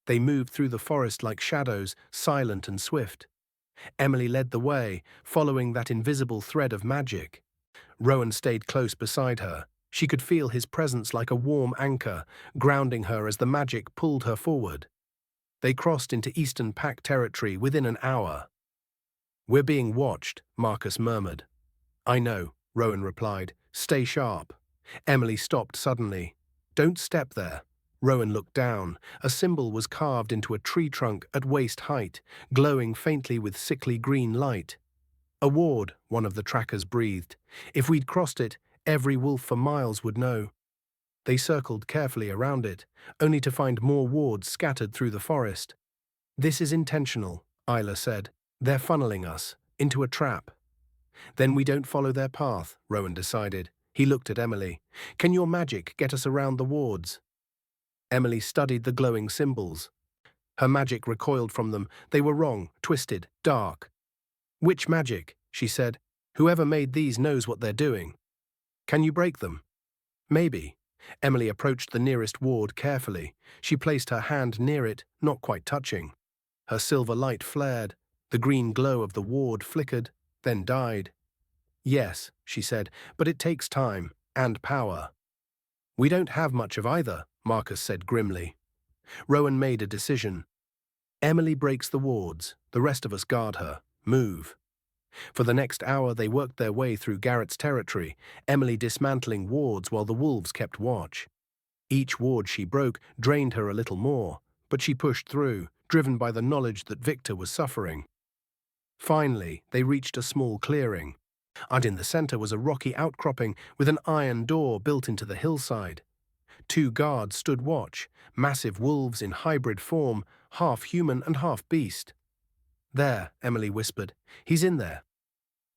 They moved through the forest like shadows, silent and swift. Emily led the way, following that invisible thread of magic. Rowan stayed close beside her. She could feel his presence like a warm anchor, grounding her as the magic pulled her forward. They crossed into Eastern Pack territory within an hour. We're being watched, Marcus murmured. I know, Rowan replied. Stay sharp. Emily stopped suddenly. Don't step there. Rowan looked down. A symbol was carved into a tree trunk at waist height, glowing faintly with sickly green light. A ward, one of the trackers breathed. If we'd crossed it, every wolf for miles would know. They circled carefully around it, only to find more wards scattered through the forest. This is intentional, Isla said. They're funneling us into a trap. Then we don't follow their path, Rowan decided. He looked at Emily. Can your magic get us around the wards? Emily studied the glowing symbols. Her magic recoiled from them. They were wrong, twisted, dark. Which magic? She said. Whoever made these knows what they're doing. Can you break them? Maybe. Emily approached the nearest ward carefully. She placed her hand near it, not quite touching. Her silver light flared. The green glow of the ward flickered, then died. Yes, she said, but it takes time and power. We don't have much of either, Marcus said grimly. Rowan made a decision. Emily breaks the wards. The rest of us guard her. Move. For the next hour they worked their way through Garrett's territory, Emily dismantling wards while the wolves kept watch. Each ward she broke drained her a little more, but she pushed through, driven by the knowledge that Victor was suffering. Finally, they reached a small clearing, and in the center was a rocky outcropping with an iron door built into the hillside. 2 guards stood watch, massive wolves in hybrid form, half human and half beast. There, Emily whispered. He's in there.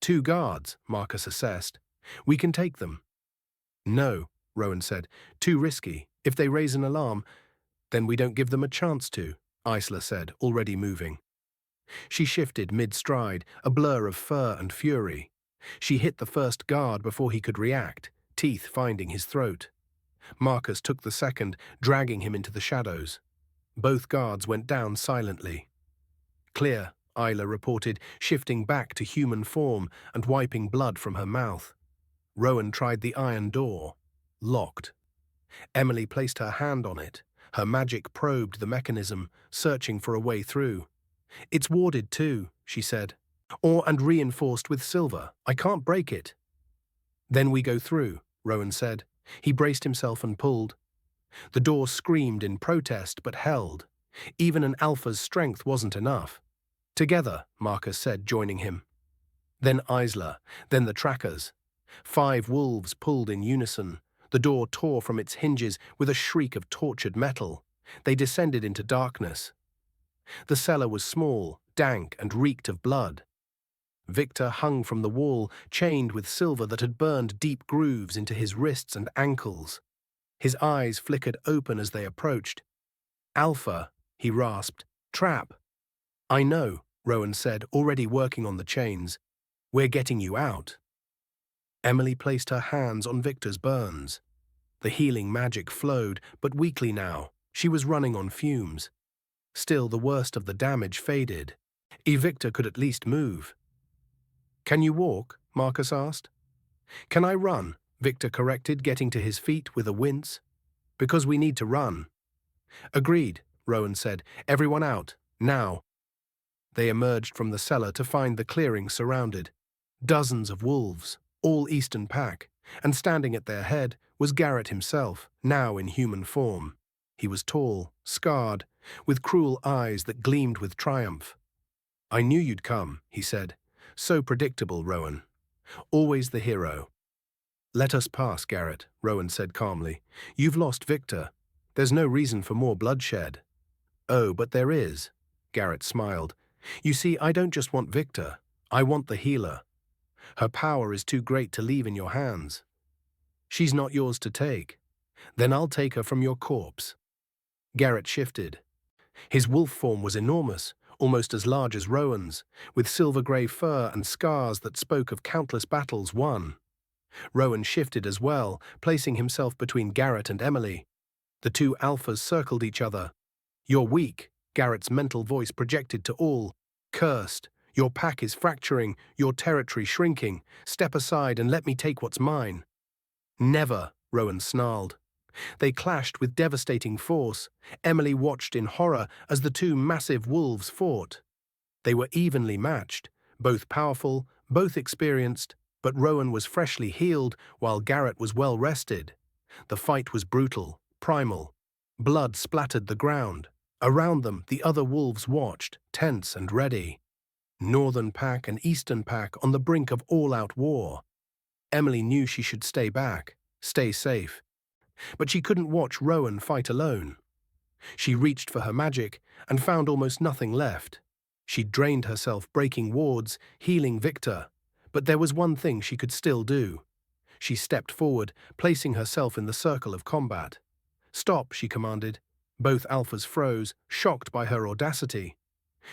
2 guards, Marcus assessed. We can take them. No, Rowan said. Too risky. If they raise an alarm, then we don't give them a chance to, Isla said, already moving. She shifted mid-stride, a blur of fur and fury. She hit the first guard before he could react, teeth finding his throat. Marcus took the second, dragging him into the shadows. Both guards went down silently. Clear, Isla reported, shifting back to human form and wiping blood from her mouth. Rowan tried the iron door. Locked. Emily placed her hand on it. Her magic probed the mechanism, searching for a way through. "It's warded too," she said. And reinforced with silver. I can't break it." "Then we go through," Rowan said. He braced himself and pulled. The door screamed in protest but held. Even an alpha's strength wasn't enough. "Together," Marcus said, joining him. Then Isla, then the trackers. 5 wolves pulled in unison. The door tore from its hinges with a shriek of tortured metal. They descended into darkness. The cellar was small, dank, and reeked of blood. Victor hung from the wall, chained with silver that had burned deep grooves into his wrists and ankles. His eyes flickered open as they approached. "Alpha," he rasped. "Trap." "I know," Rowan said, already working on the chains. "We're getting you out." Emily placed her hands on Victor's burns. The healing magic flowed, but weakly now. She was running on fumes. Still, the worst of the damage faded. Victor could at least move. "Can you walk?" Marcus asked. "Can I run?" Victor corrected, getting to his feet with a wince. "Because we need to run." "Agreed," Rowan said. "Everyone out, now." They emerged from the cellar to find the clearing surrounded. Dozens of wolves, all Eastern pack, and standing at their head was Garrett himself, now in human form. He was tall, scarred, with cruel eyes that gleamed with triumph. "I knew you'd come," he said. "So predictable, Rowan. Always the hero." "Let us pass, Garrett," Rowan said calmly. "You've lost Victor. There's no reason for more bloodshed." "Oh, but there is," Garrett smiled. "You see, I don't just want Victor. I want the healer. Her power is too great to leave in your hands. She's not yours to take. Then I'll take her from your corpse." Garrett shifted. His wolf form was enormous, almost as large as Rowan's, with silver-grey fur and scars that spoke of countless battles won. Rowan shifted as well, placing himself between Garrett and Emily. The 2 alphas circled each other. "You're weak," Garrett's mental voice projected to all. "Cursed. Your pack is fracturing, your territory shrinking. Step aside and let me take what's mine." "Never," Rowan snarled. They clashed with devastating force. Emily watched in horror as the 2 massive wolves fought. They were evenly matched, both powerful, both experienced, but Rowan was freshly healed while Garrett was well rested. The fight was brutal, primal. Blood splattered the ground. Around them, the other wolves watched, tense and ready. Northern pack and Eastern pack on the brink of all-out war. Emily knew she should stay back, stay safe. But she couldn't watch Rowan fight alone. She reached for her magic and found almost nothing left. She drained herself, breaking wards, healing Victor. But there was one thing she could still do. She stepped forward, placing herself in the circle of combat. "Stop," she commanded. Both alphas froze, shocked by her audacity.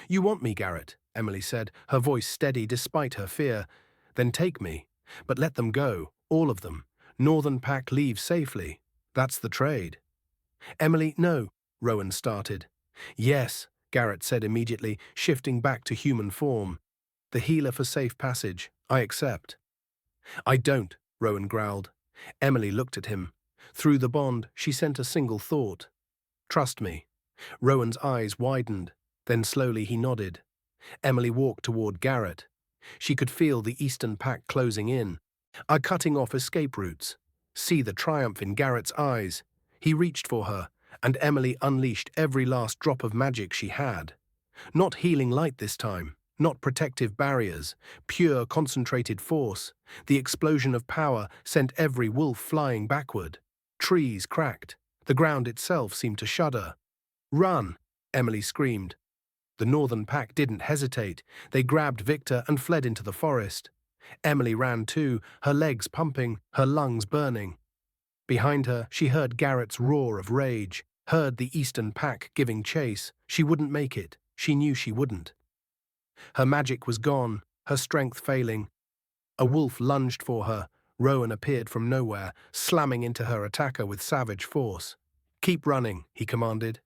"You want me, Garrett," Emily said, her voice steady despite her fear. "Then take me. But let them go, all of them. Northern pack leave safely. That's the trade." "Emily, no," Rowan started. "Yes," Garrett said immediately, shifting back to human form. "The healer for safe passage. I accept." "I don't," Rowan growled. Emily looked at him. Through the bond, she sent a single thought. "Trust me." Rowan's eyes widened. Then slowly he nodded. Emily walked toward Garrett. She could feel the Eastern pack closing in, cutting off escape routes. See the triumph in Garrett's eyes. He reached for her, and Emily unleashed every last drop of magic she had. Not healing light this time, not protective barriers, pure concentrated force. The explosion of power sent every wolf flying backward. Trees cracked. The ground itself seemed to shudder. "Run!" Emily screamed. The Northern pack didn't hesitate. They grabbed Victor and fled into the forest. Emily ran too, her legs pumping, her lungs burning. Behind her, she heard Garrett's roar of rage, heard the Eastern pack giving chase. She wouldn't make it. She knew she wouldn't. Her magic was gone, her strength failing. A wolf lunged for her. Rowan appeared from nowhere, slamming into her attacker with savage force. "Keep running," he commanded.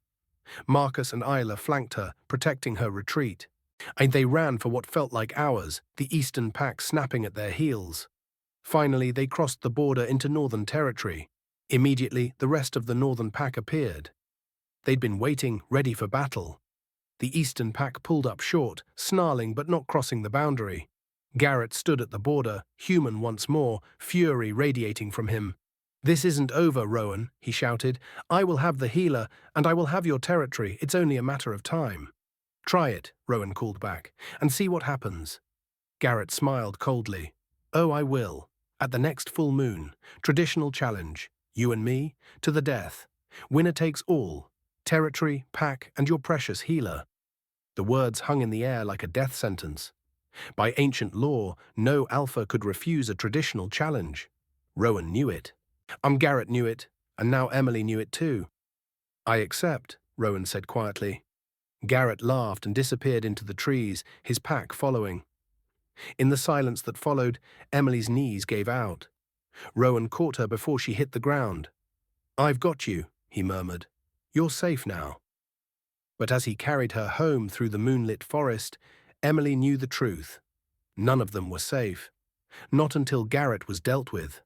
Marcus and Isla flanked her, protecting her retreat. And they ran for what felt like hours, the Eastern Pack snapping at their heels. Finally, they crossed the border into Northern territory. Immediately, the rest of the Northern Pack appeared. They'd been waiting, ready for battle. The Eastern Pack pulled up short, snarling but not crossing the boundary. Garrett stood at the border, human once more, fury radiating from him. "This isn't over, Rowan," he shouted. "I will have the healer, and I will have your territory. It's only a matter of time." "Try it," Rowan called back, "and see what happens." Garrett smiled coldly. "Oh, I will. At the next full moon. Traditional challenge. You and me, to the death. Winner takes all. Territory, pack, and your precious healer." The words hung in the air like a death sentence. By ancient law, no alpha could refuse a traditional challenge. Rowan knew it. Garrett knew it, and now Emily knew it too. "I accept," Rowan said quietly. Garrett laughed and disappeared into the trees, his pack following. In the silence that followed, Emily's knees gave out. Rowan caught her before she hit the ground. "I've got you," he murmured. "You're safe now." But as he carried her home through the moonlit forest, Emily knew the truth. None of them were safe. Not until Garrett was dealt with.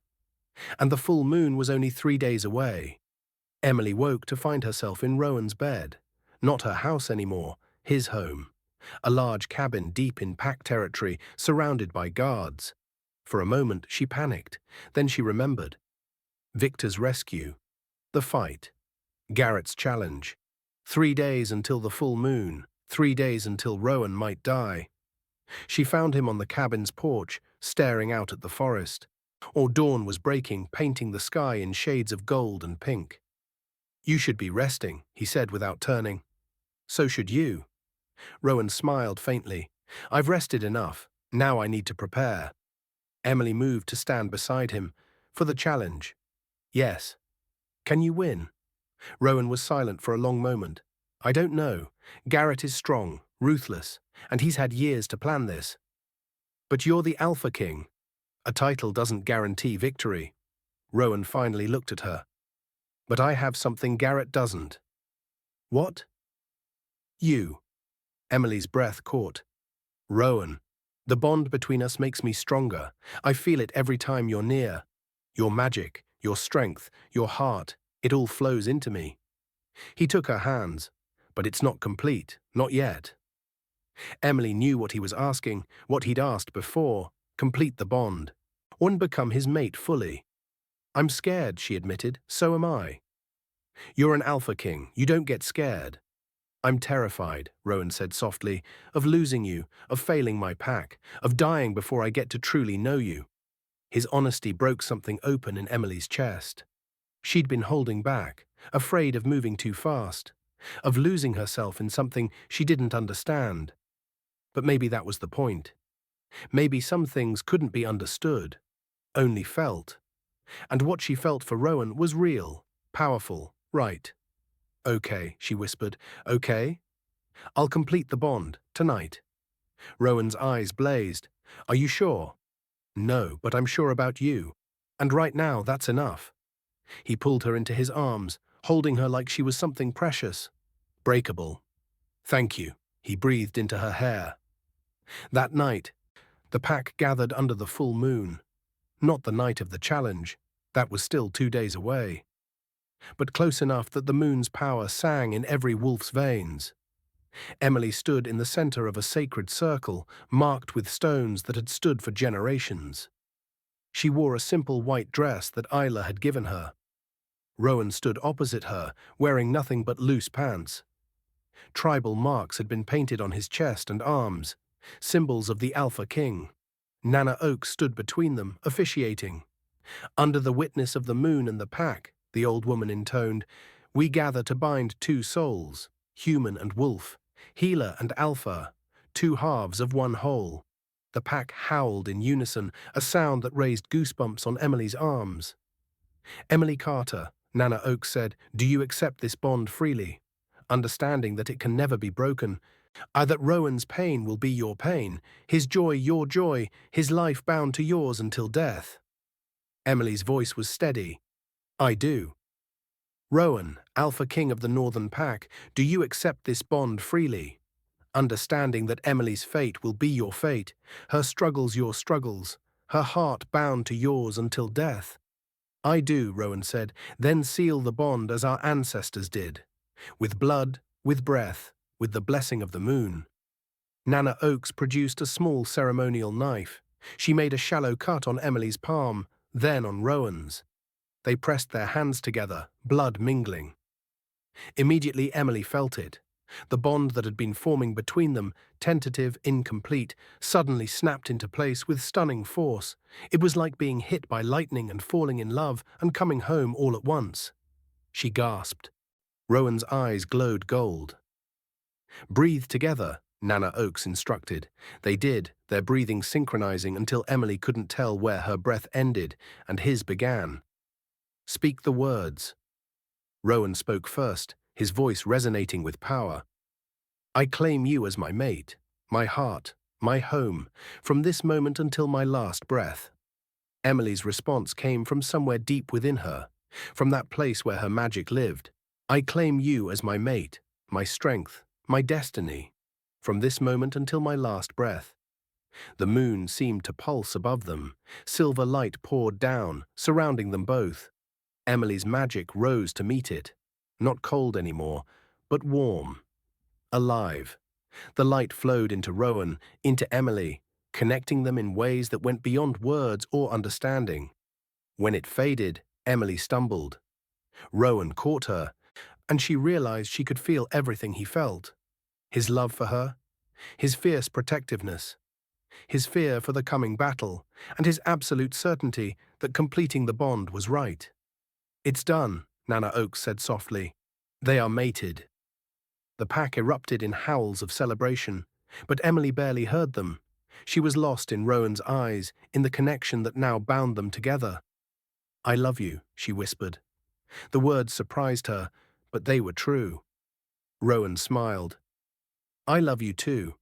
And the full moon was only 3 days away. Emily woke to find herself in Rowan's bed. Not her house anymore, his home. A large cabin deep in pack territory, surrounded by guards. For a moment she panicked, then she remembered. Victor's rescue. The fight. Garrett's challenge. 3 days until the full moon. 3 days until Rowan might die. She found him on the cabin's porch, staring out at the forest. Or dawn was breaking, painting the sky in shades of gold and pink. "You should be resting," he said without turning. "So should you." Rowan smiled faintly. "I've rested enough. Now I need to prepare." Emily moved to stand beside him. "For the challenge." "Yes." "Can you win?" Rowan was silent for a long moment. "I don't know. Garrett is strong, ruthless, and he's had years to plan this. But you're the Alpha King. A title doesn't guarantee victory." Rowan finally looked at her. "But I have something Garrett doesn't." "What?" "You." Emily's breath caught. "Rowan, the bond between us makes me stronger. I feel it every time you're near. Your magic, your strength, your heart, it all flows into me." He took her hands. "But it's not complete, not yet." Emily knew what he was asking, what he'd asked before: complete the bond. Or become his mate fully. "I'm scared," she admitted. "So am I." "You're an Alpha King. You don't get scared." "I'm terrified," Rowan said softly, "of losing you, of failing my pack, of dying before I get to truly know you." His honesty broke something open in Emily's chest. She'd been holding back, afraid of moving too fast, of losing herself in something she didn't understand. But maybe that was the point. Maybe some things couldn't be understood, only felt. And what she felt for Rowan was real, powerful, right. "Okay," she whispered. "Okay? I'll complete the bond, tonight." Rowan's eyes blazed. "Are you sure?" "No, but I'm sure about you. And right now, that's enough." He pulled her into his arms, holding her like she was something precious, breakable. "Thank you," he breathed into her hair. That night, the pack gathered under the full moon. Not the night of the challenge. That was still 2 days away. But close enough that the moon's power sang in every wolf's veins. Emily stood in the center of a sacred circle, marked with stones that had stood for generations. She wore a simple white dress that Isla had given her. Rowan stood opposite her, wearing nothing but loose pants. Tribal marks had been painted on his chest and arms, symbols of the Alpha King. Nana Oak stood between them, officiating. "Under the witness of the moon and the pack," the old woman intoned, "we gather to bind 2 souls, human and wolf, healer and alpha, 2 halves of one whole." The pack howled in unison, a sound that raised goosebumps on Emily's arms. "Emily Carter," Nana Oak said, "do you accept this bond freely, understanding that it can never be broken, That Rowan's pain will be your pain, his joy your joy, his life bound to yours until death. Emily's voice was steady. I do. Rowan, Alpha King of the Northern Pack, do you accept this bond freely? Understanding that Emily's fate will be your fate, her struggles your struggles, her heart bound to yours until death. I do, Rowan said, then seal the bond as our ancestors did. With blood, with breath, with the blessing of the moon. Nana Oakes produced a small ceremonial knife. She made a shallow cut on Emily's palm, then on Rowan's. They pressed their hands together, blood mingling. Immediately Emily felt it. The bond that had been forming between them, tentative, incomplete, suddenly snapped into place with stunning force. It was like being hit by lightning and falling in love and coming home all at once. She gasped. Rowan's eyes glowed gold. Breathe together, Nana Oakes instructed. They did, their breathing synchronizing until Emily couldn't tell where her breath ended and his began. Speak the words. Rowan spoke first, his voice resonating with power. I claim you as my mate, my heart, my home, from this moment until my last breath. Emily's response came from somewhere deep within her, from that place where her magic lived. I claim you as my mate, my strength, my destiny, from this moment until my last breath. The moon seemed to pulse above them. Silver light poured down, surrounding them both. Emily's magic rose to meet it, not cold anymore, but warm, alive. The light flowed into Rowan, into Emily, connecting them in ways that went beyond words or understanding. When it faded, Emily stumbled. Rowan caught her, and she realized she could feel everything he felt. His love for her, his fierce protectiveness, his fear for the coming battle, and his absolute certainty that completing the bond was right. It's done, Nana Oakes said softly. They are mated. The pack erupted in howls of celebration, but Emily barely heard them. She was lost in Rowan's eyes, in the connection that now bound them together. I love you, she whispered. The words surprised her, but they were true. Rowan smiled. I love you too.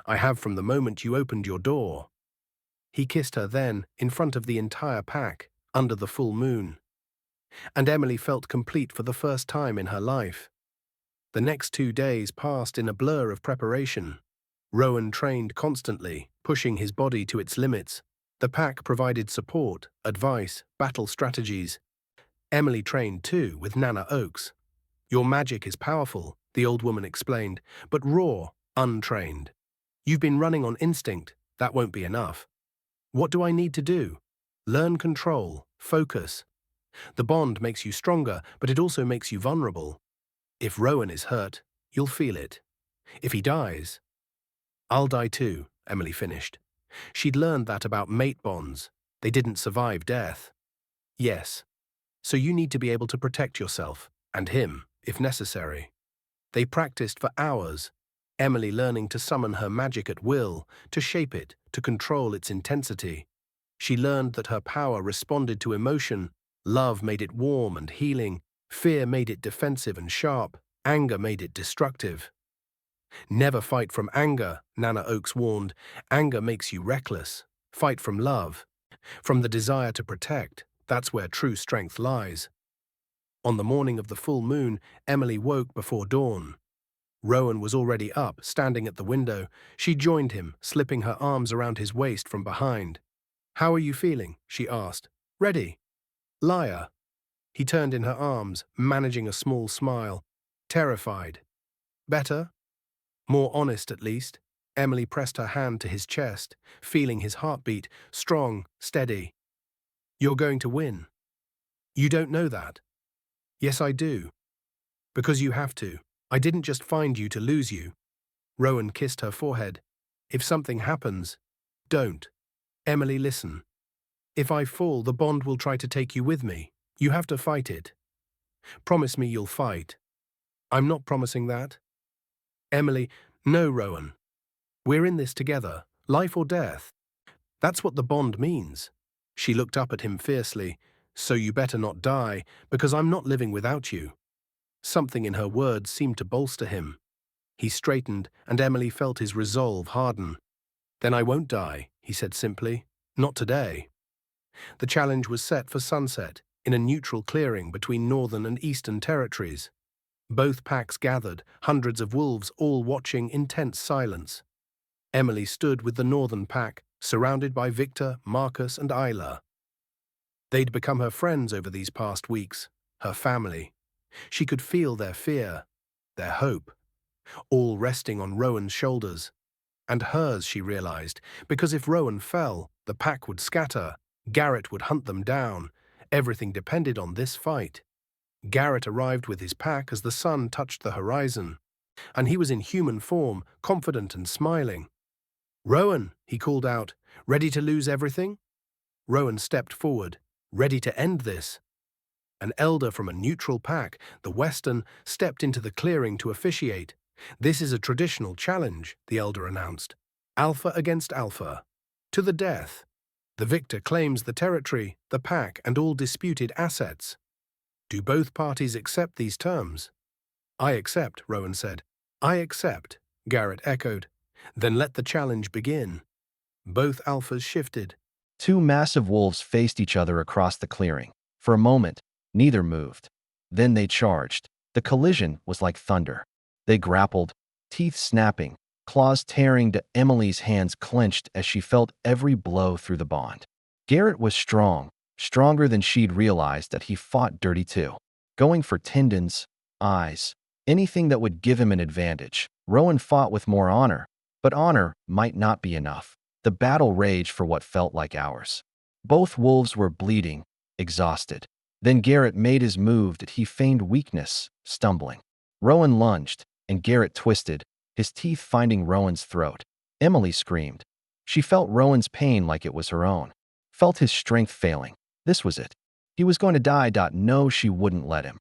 I have from the moment you opened your door. He kissed her then, in front of the entire pack, under the full moon. And Emily felt complete for the first time in her life. The next 2 days passed in a blur of preparation. Rowan trained constantly, pushing his body to its limits. The pack provided support, advice, battle strategies. Emily trained too, with Nana Oakes. Your magic is powerful, the old woman explained, but raw, untrained. You've been running on instinct, that won't be enough. What do I need to do? Learn control, focus. The bond makes you stronger, but it also makes you vulnerable. If Rowan is hurt, you'll feel it. If he dies, I'll die too, Emily finished. She'd learned that about mate bonds. They didn't survive death. Yes. So you need to be able to protect yourself, and him, if necessary. They practiced for hours, Emily learning to summon her magic at will, to shape it, to control its intensity. She learned that her power responded to emotion. Love made it warm and healing. Fear made it defensive and sharp. Anger made it destructive. Never fight from anger, Nana Oakes warned. Anger makes you reckless. Fight from love. From the desire to protect. That's where true strength lies. On the morning of the full moon, Emily woke before dawn. Rowan was already up, standing at the window. She joined him, slipping her arms around his waist from behind. How are you feeling? She asked. Ready? Liar. He turned in her arms, managing a small smile. Terrified. Better? More honest, at least. Emily pressed her hand to his chest, feeling his heartbeat, strong, steady. You're going to win. You don't know that. Yes, I do. Because you have to. I didn't just find you to lose you. Rowan kissed her forehead. If something happens, don't. Emily, listen. If I fall, the bond will try to take you with me. You have to fight it. Promise me you'll fight. I'm not promising that. Emily, no, Rowan. We're in this together, life or death. That's what the bond means. She looked up at him fiercely. So you better not die, because I'm not living without you. Something in her words seemed to bolster him. He straightened, and Emily felt his resolve harden. "Then I won't die," he said simply. "Not today." The challenge was set for sunset, in a neutral clearing between northern and eastern territories. Both packs gathered, hundreds of wolves all watching in tense silence. Emily stood with the northern pack, surrounded by Victor, Marcus, and Isla. They'd become her friends over these past weeks, her family. She could feel their fear, their hope, all resting on Rowan's shoulders. And hers, she realized, because if Rowan fell, the pack would scatter, Garrett would hunt them down. Everything depended on this fight. Garrett arrived with his pack as the sun touched the horizon, and he was in human form, confident and smiling. "Rowan," he called out, "ready to lose everything?" Rowan stepped forward, ready to end this. An elder from a neutral pack, the Western, stepped into the clearing to officiate. "This is a traditional challenge," the elder announced. "Alpha against alpha. To the death. The victor claims the territory, the pack, and all disputed assets. Do both parties accept these terms?" "I accept," Rowan said. "I accept," Garrett echoed. "Then let the challenge begin." Both alphas shifted. Two massive wolves faced each other across the clearing. For a moment, neither moved. Then they charged. The collision was like thunder. They grappled, teeth snapping, claws tearing. Emily's hands clenched as she felt every blow through the bond. Garrett was strong, stronger than she'd realized. That he fought dirty too, going for tendons, eyes, anything that would give him an advantage. Rowan fought with more honor, but honor might not be enough. The battle raged for what felt like hours. Both wolves were bleeding, exhausted. Then Garrett made his move. That he feigned weakness, stumbling. Rowan lunged, and Garrett twisted, his teeth finding Rowan's throat. Emily screamed. She felt Rowan's pain like it was her own, felt his strength failing. This was it. He was going to die. No, she wouldn't let him.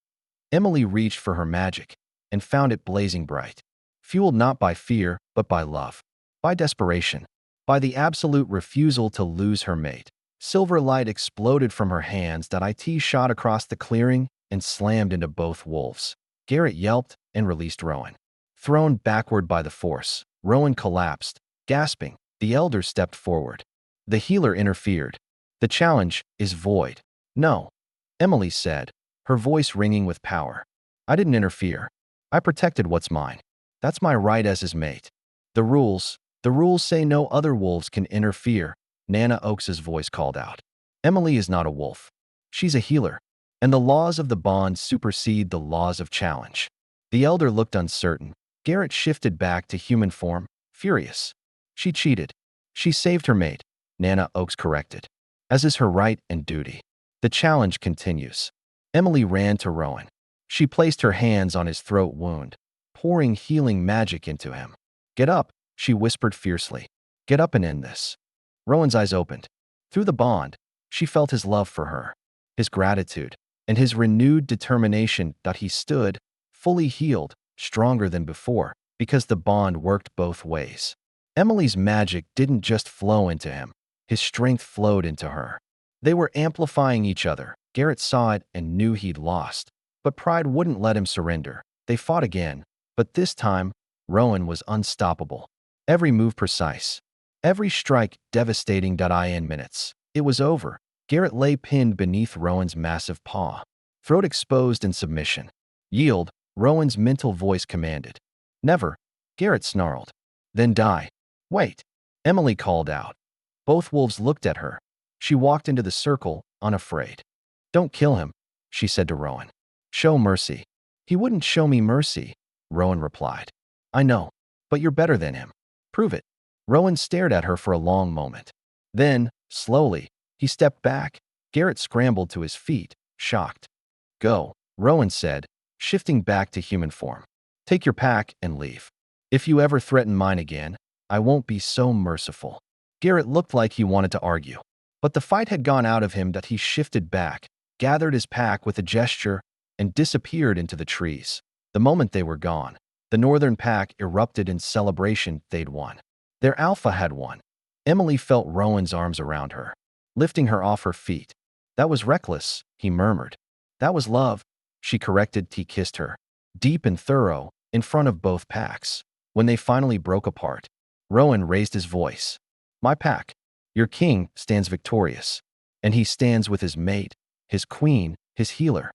Emily reached for her magic and found it blazing bright, fueled not by fear, but by love, by desperation, by the absolute refusal to lose her mate. Silver light exploded from her hands. It shot across the clearing and slammed into both wolves. Garrett yelped and released Rowan. Thrown backward by the force, Rowan collapsed, gasping. The elder stepped forward. The healer interfered. "The challenge is void." "No," Emily said, her voice ringing with power. "I didn't interfere. I protected what's mine. That's my right as his mate. The rules say no other wolves can interfere," Nana Oakes's voice called out. "Emily is not a wolf. She's a healer, and the laws of the bond supersede the laws of challenge." The elder looked uncertain. Garrett shifted back to human form, furious. "She cheated. She saved her mate," Nana Oakes corrected, "as is her right and duty. The challenge continues." Emily ran to Rowan. She placed her hands on his throat wound, pouring healing magic into him. "Get up," she whispered fiercely. "Get up and end this." Rowan's eyes opened. Through the bond, she felt his love for her, his gratitude, and his renewed determination. He stood, fully healed, stronger than before, because the bond worked both ways. Emily's magic didn't just flow into him. His strength flowed into her. They were amplifying each other. Garrett saw it and knew he'd lost, but pride wouldn't let him surrender. They fought again, but this time, Rowan was unstoppable. Every move precise, every strike devastating. In minutes, it was over. Garrett lay pinned beneath Rowan's massive paw, throat exposed in submission. "Yield," Rowan's mental voice commanded. "Never," Garrett snarled. "Then die." "Wait," Emily called out. Both wolves looked at her. She walked into the circle, unafraid. "Don't kill him," she said to Rowan. "Show mercy." "He wouldn't show me mercy," Rowan replied. "I know, but you're better than him. Prove it." Rowan stared at her for a long moment. Then, slowly, he stepped back. Garrett scrambled to his feet, shocked. "Go," Rowan said, shifting back to human form. "Take your pack and leave. If you ever threaten mine again, I won't be so merciful." Garrett looked like he wanted to argue, but the fight had gone out of him. He shifted back, gathered his pack with a gesture, and disappeared into the trees. The moment they were gone, the northern pack erupted in celebration. They'd won. Their alpha had won. Emily felt Rowan's arms around her, lifting her off her feet. "That was reckless," he murmured. "That was love," she corrected. He kissed her, deep and thorough, in front of both packs. When they finally broke apart, Rowan raised his voice. My pack, your king stands victorious, and he stands with his mate, his queen, his healer.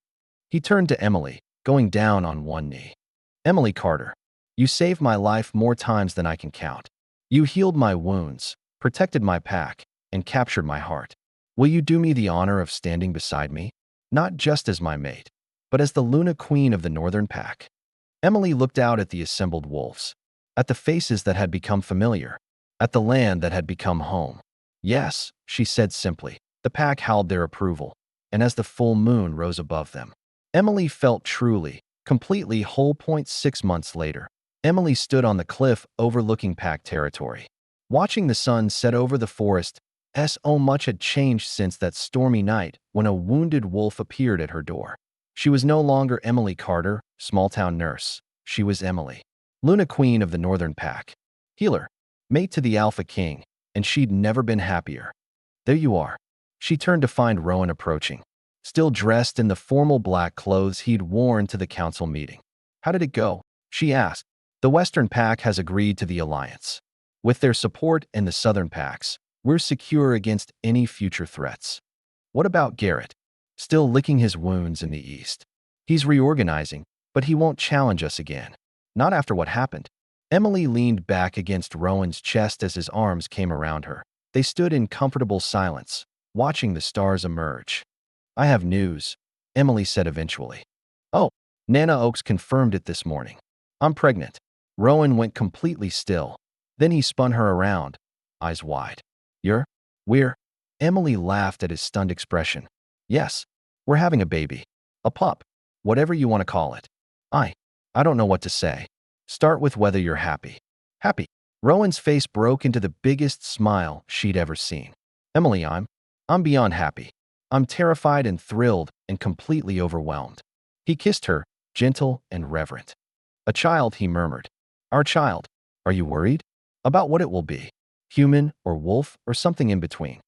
He turned to Emily, going down on one knee. Emily Carter, you saved my life more times than I can count. You healed my wounds, protected my pack, and captured my heart. Will you do me the honor of standing beside me? Not just as my mate, but as the Luna Queen of the Northern Pack. Emily looked out at the assembled wolves, at the faces that had become familiar, at the land that had become home. Yes, she said simply. The pack howled their approval, and as the full moon rose above them, Emily felt truly, completely whole. 6 months later, Emily stood on the cliff overlooking pack territory, watching the sun set over the forest. So much had changed since that stormy night when a wounded wolf appeared at her door. She was no longer Emily Carter, small-town nurse. She was Emily, Luna Queen of the Northern Pack, healer, mate to the Alpha King, and she'd never been happier. There you are. She turned to find Rowan approaching, still dressed in the formal black clothes he'd worn to the council meeting. How did it go? She asked. The Western Pack has agreed to the alliance. With their support and the Southern Packs, we're secure against any future threats. What about Garrett? Still licking his wounds in the east. He's reorganizing, but he won't challenge us again. Not after what happened. Emily leaned back against Rowan's chest as his arms came around her. They stood in comfortable silence, watching the stars emerge. I have news, Emily said eventually. Oh, Nana Oakes confirmed it this morning. I'm pregnant. Rowan went completely still. Then he spun her around, eyes wide. We're? Emily laughed at his stunned expression. Yes, we're having a baby. A pup. Whatever you want to call it. I don't know what to say. Start with whether you're happy. Happy. Rowan's face broke into the biggest smile she'd ever seen. Emily, I'm beyond happy. I'm terrified and thrilled and completely overwhelmed. He kissed her, gentle and reverent. A child, he murmured. Our child. Are you worried? About what it will be? Human or wolf or something in between?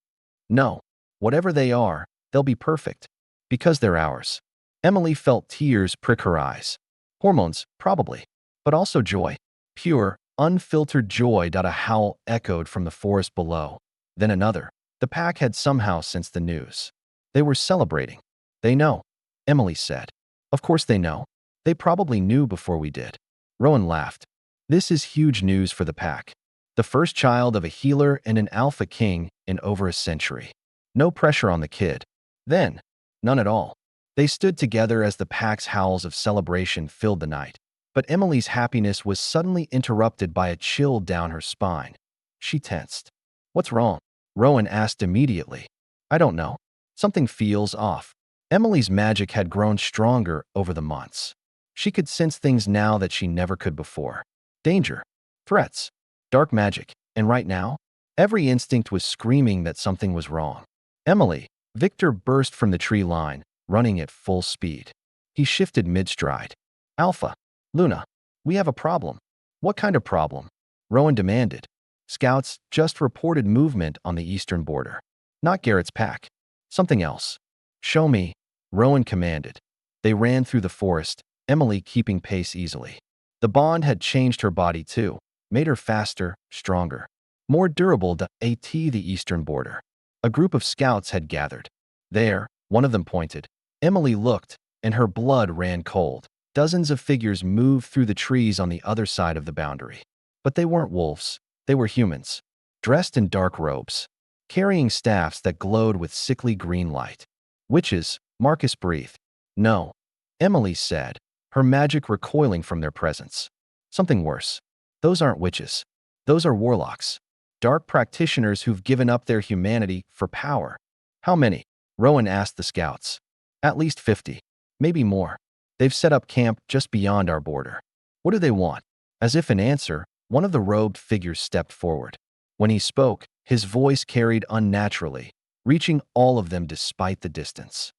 No. Whatever they are, they'll be perfect. Because they're ours. Emily felt tears prick her eyes. Hormones, probably. But also joy. Pure, unfiltered joy. A howl echoed from the forest below. Then another. The pack had somehow sensed the news. They were celebrating. They know, Emily said. Of course they know. They probably knew before we did. Rowan laughed. This is huge news for the pack. The first child of a healer and an alpha king in over a century. No pressure on the kid. Then, none at all. They stood together as the pack's howls of celebration filled the night. But Emily's happiness was suddenly interrupted by a chill down her spine. She tensed. What's wrong? Rowan asked immediately. I don't know. Something feels off. Emily's magic had grown stronger over the months. She could sense things now that she never could before. Danger. Threats. Dark magic. And right now, every instinct was screaming that something was wrong. Emily, Victor burst from the tree line, running at full speed. He shifted mid-stride. Alpha. Luna. We have a problem. What kind of problem? Rowan demanded. Scouts just reported movement on the eastern border. Not Garrett's pack. Something else. Show me, Rowan commanded. They ran through the forest, Emily keeping pace easily. The bond had changed her body too, made her faster, stronger, more durable to the eastern border. A group of scouts had gathered. There, one of them pointed. Emily looked, and her blood ran cold. Dozens of figures moved through the trees on the other side of the boundary. But they weren't wolves. They were humans, dressed in dark robes, carrying staffs that glowed with sickly green light. Witches, Marcus breathed. No, Emily said, her magic recoiling from their presence. Something worse. Those aren't witches. Those are warlocks. Dark practitioners who've given up their humanity for power. How many? Rowan asked the scouts. At least 50. Maybe more. They've set up camp just beyond our border. What do they want? As if in answer, one of the robed figures stepped forward. When he spoke, his voice carried unnaturally, reaching all of them despite the distance.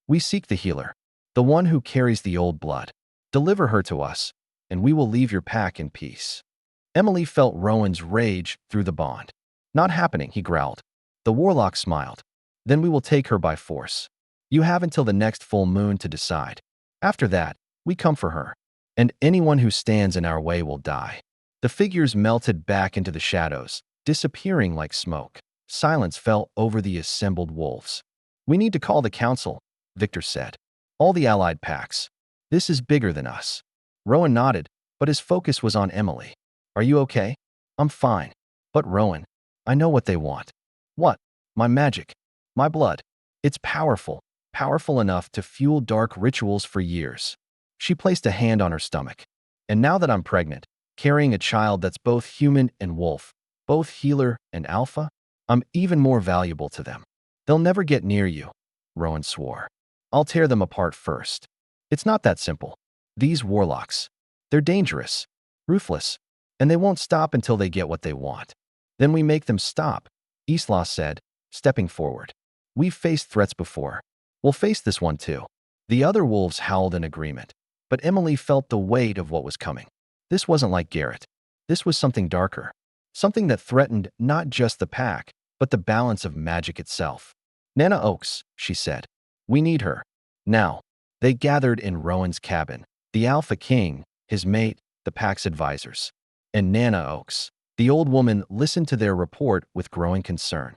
We seek the healer, the one who carries the old blood. Deliver her to us, and we will leave your pack in peace. Emily felt Rowan's rage through the bond. Not happening, he growled. The warlock smiled. Then we will take her by force. You have until the next full moon to decide. After that, we come for her. and anyone who stands in our way will die. The figures melted back into the shadows, disappearing like smoke. Silence fell over the assembled wolves. We need to call the council, Victor said. All the allied packs. This is bigger than us. Rowan nodded, but his focus was on Emily. Are you okay? I'm fine. But Rowan, I know what they want. What? My magic. My blood. It's powerful, powerful enough to fuel dark rituals for years. She placed a hand on her stomach. And now that I'm pregnant, carrying a child that's both human and wolf, both healer and alpha, I'm even more valuable to them. They'll never get near you, Rowan swore. I'll tear them apart first. It's not that simple. These warlocks, they're dangerous, ruthless, and they won't stop until they get what they want. Then we make them stop, Isla said, stepping forward. We've faced threats before. We'll face this one too. The other wolves howled in agreement, but Emily felt the weight of what was coming. This wasn't like Garrett. This was something darker, something that threatened not just the pack, but the balance of magic itself. Nana Oaks, she said. We need her. Now. They gathered in Rowan's cabin, the Alpha King, his mate, the pack's advisors. And Nana Oaks, the old woman, listened to their report with growing concern.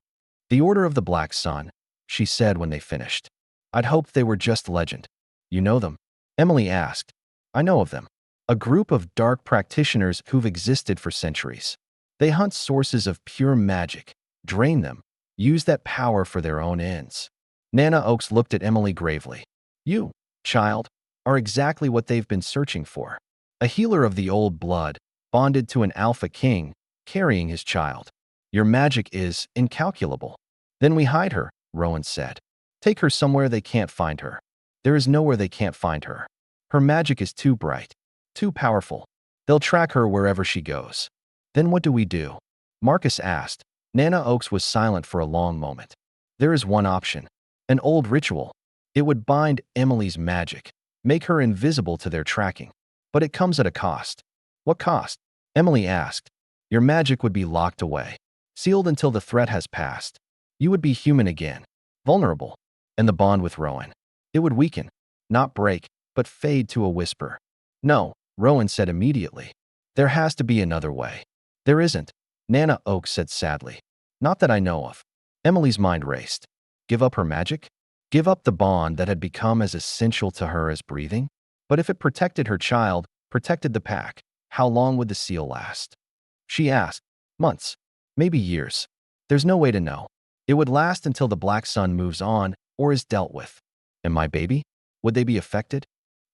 The Order of the Black Sun, she said when they finished. I'd hoped they were just legend. You know them? Emily asked. I know of them. A group of dark practitioners who've existed for centuries. They hunt sources of pure magic, drain them, use that power for their own ends. Nana Oaks looked at Emily gravely. You, child, are exactly what they've been searching for. A healer of the old blood, bonded to an Alpha King, carrying his child. Your magic is incalculable. Then we hide her, Rowan said. Take her somewhere they can't find her. There is nowhere they can't find her. Her magic is too bright, too powerful. They'll track her wherever she goes. Then what do we do? Marcus asked. Nana Oaks was silent for a long moment. There is one option. An old ritual. It would bind Emily's magic, make her invisible to their tracking. But it comes at a cost. What cost? Emily asked. Your magic would be locked away, sealed until the threat has passed. You would be human again, vulnerable. And the bond with Rowan. It would weaken, not break, but fade to a whisper. No, Rowan said immediately. There has to be another way. There isn't, Nana Oaks said sadly. Not that I know of. Emily's mind raced. Give up her magic? Give up the bond that had become as essential to her as breathing? But if it protected her child, protected the pack, how long would the seal last? She asked. Months. Maybe years. There's no way to know. It would last until the Black Sun moves on or is dealt with. And my baby? Would they be affected?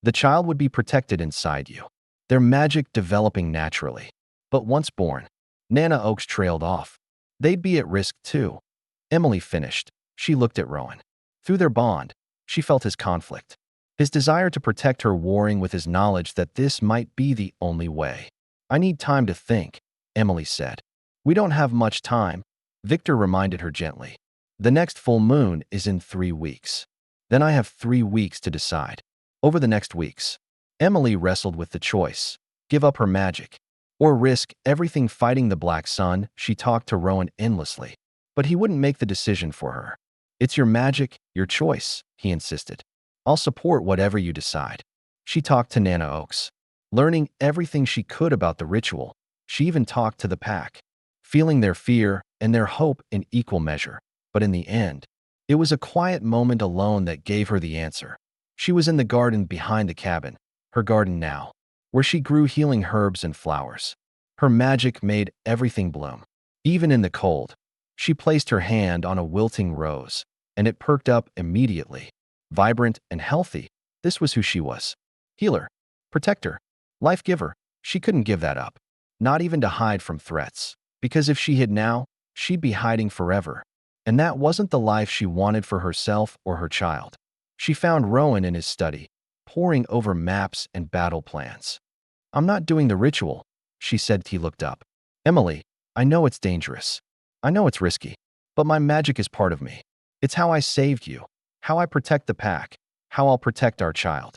The child would be protected inside you. Their magic developing naturally. But once born, Nana Oaks trailed off. They'd be at risk too. Emily finished. She looked at Rowan. Through their bond, she felt his conflict. His desire to protect her warring with his knowledge that this might be the only way. I need time to think, Emily said. We don't have much time, Victor reminded her gently. The next full moon is in 3 weeks. Then I have 3 weeks to decide. Over the next weeks, Emily wrestled with the choice. Give up her magic, or risk everything fighting the Black Sun. She talked to Rowan endlessly, but he wouldn't make the decision for her. It's your magic, your choice, he insisted. I'll support whatever you decide. She talked to Nana Oaks, learning everything she could about the ritual. She even talked to the pack, feeling their fear and their hope in equal measure. But in the end, it was a quiet moment alone that gave her the answer. She was in the garden behind the cabin, her garden now, where she grew healing herbs and flowers. Her magic made everything bloom. Even in the cold, she placed her hand on a wilting rose, and it perked up immediately. Vibrant and healthy, this was who she was. Healer, protector, life giver. She couldn't give that up, not even to hide from threats, because if she hid now, she'd be hiding forever. And that wasn't the life she wanted for herself or her child. She found Rowan in his study, poring over maps and battle plans. I'm not doing the ritual, she said. He looked up. Emily, I know it's dangerous. I know it's risky, but my magic is part of me. It's how I saved you, how I protect the pack, how I'll protect our child.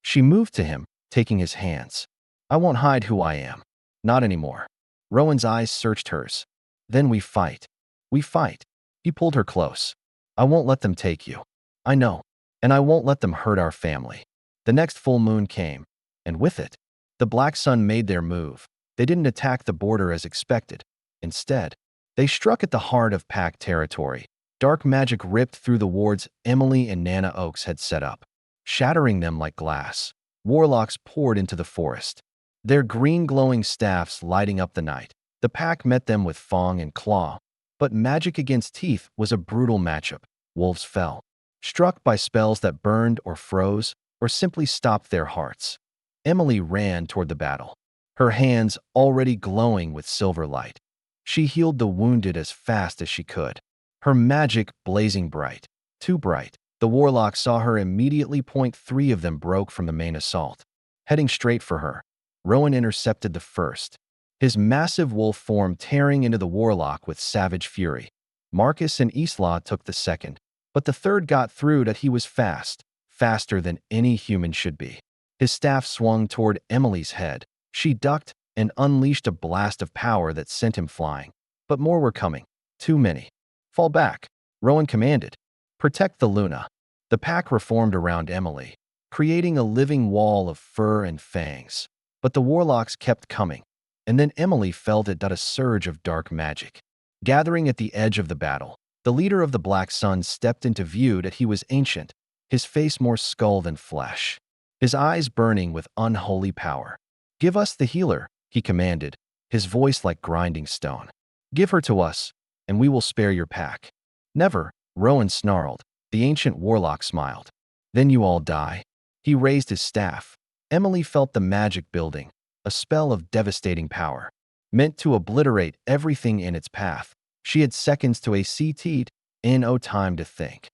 She moved to him, taking his hands. I won't hide who I am. Not anymore. Rowan's eyes searched hers. Then we fight. We fight. He pulled her close. I won't let them take you. I know. And I won't let them hurt our family. The next full moon came, and with it, The Black Sun made their move. They didn't attack the border as expected. Instead, they struck at the heart of pack territory. Dark magic ripped through the wards Emily and Nana Oaks had set up, shattering them like glass. Warlocks poured into the forest, their green glowing staffs lighting up the night. The pack met them with fang and claw, but magic against teeth was a brutal matchup. Wolves fell, struck by spells that burned or froze or simply stopped their hearts. Emily ran toward the battle, her hands already glowing with silver light. She healed the wounded as fast as she could, her magic blazing bright. Too bright. The warlock saw her immediately. Three of them broke from the main assault, heading straight for her. Rowan intercepted the first, his massive wolf form tearing into the warlock with savage fury. Marcus and Isla took the second, but the third got through that he was fast, faster than any human should be. His staff swung toward Emily's head. She ducked and unleashed a blast of power that sent him flying. But more were coming. Too many. Fall back, Rowan commanded. Protect the Luna. The pack reformed around Emily, creating a living wall of fur and fangs. But the warlocks kept coming, and then Emily felt it. A surge of dark magic. Gathering at the edge of the battle, the leader of the Black Sun stepped into view. That he was ancient, his face more skull than flesh, his eyes burning with unholy power. Give us the healer, he commanded, his voice like grinding stone. Give her to us, and we will spare your pack. Never, Rowan snarled. The ancient warlock smiled. Then you all die. He raised his staff. Emily felt the magic building, a spell of devastating power, meant to obliterate everything in its path. She had seconds to ACT, no time to think,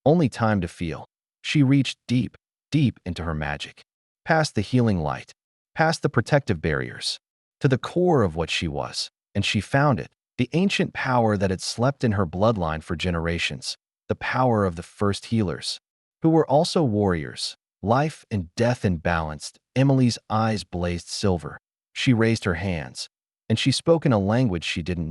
only time to feel. She reached deep, deep into her magic, past the healing light, past the protective barriers, to the core of what she was, and she found it, the ancient power that had slept in her bloodline for generations, the power of the first healers, who were also warriors, life and death imbalanced. Emily's eyes blazed silver. She raised her hands, and she spoke in a language she couldn't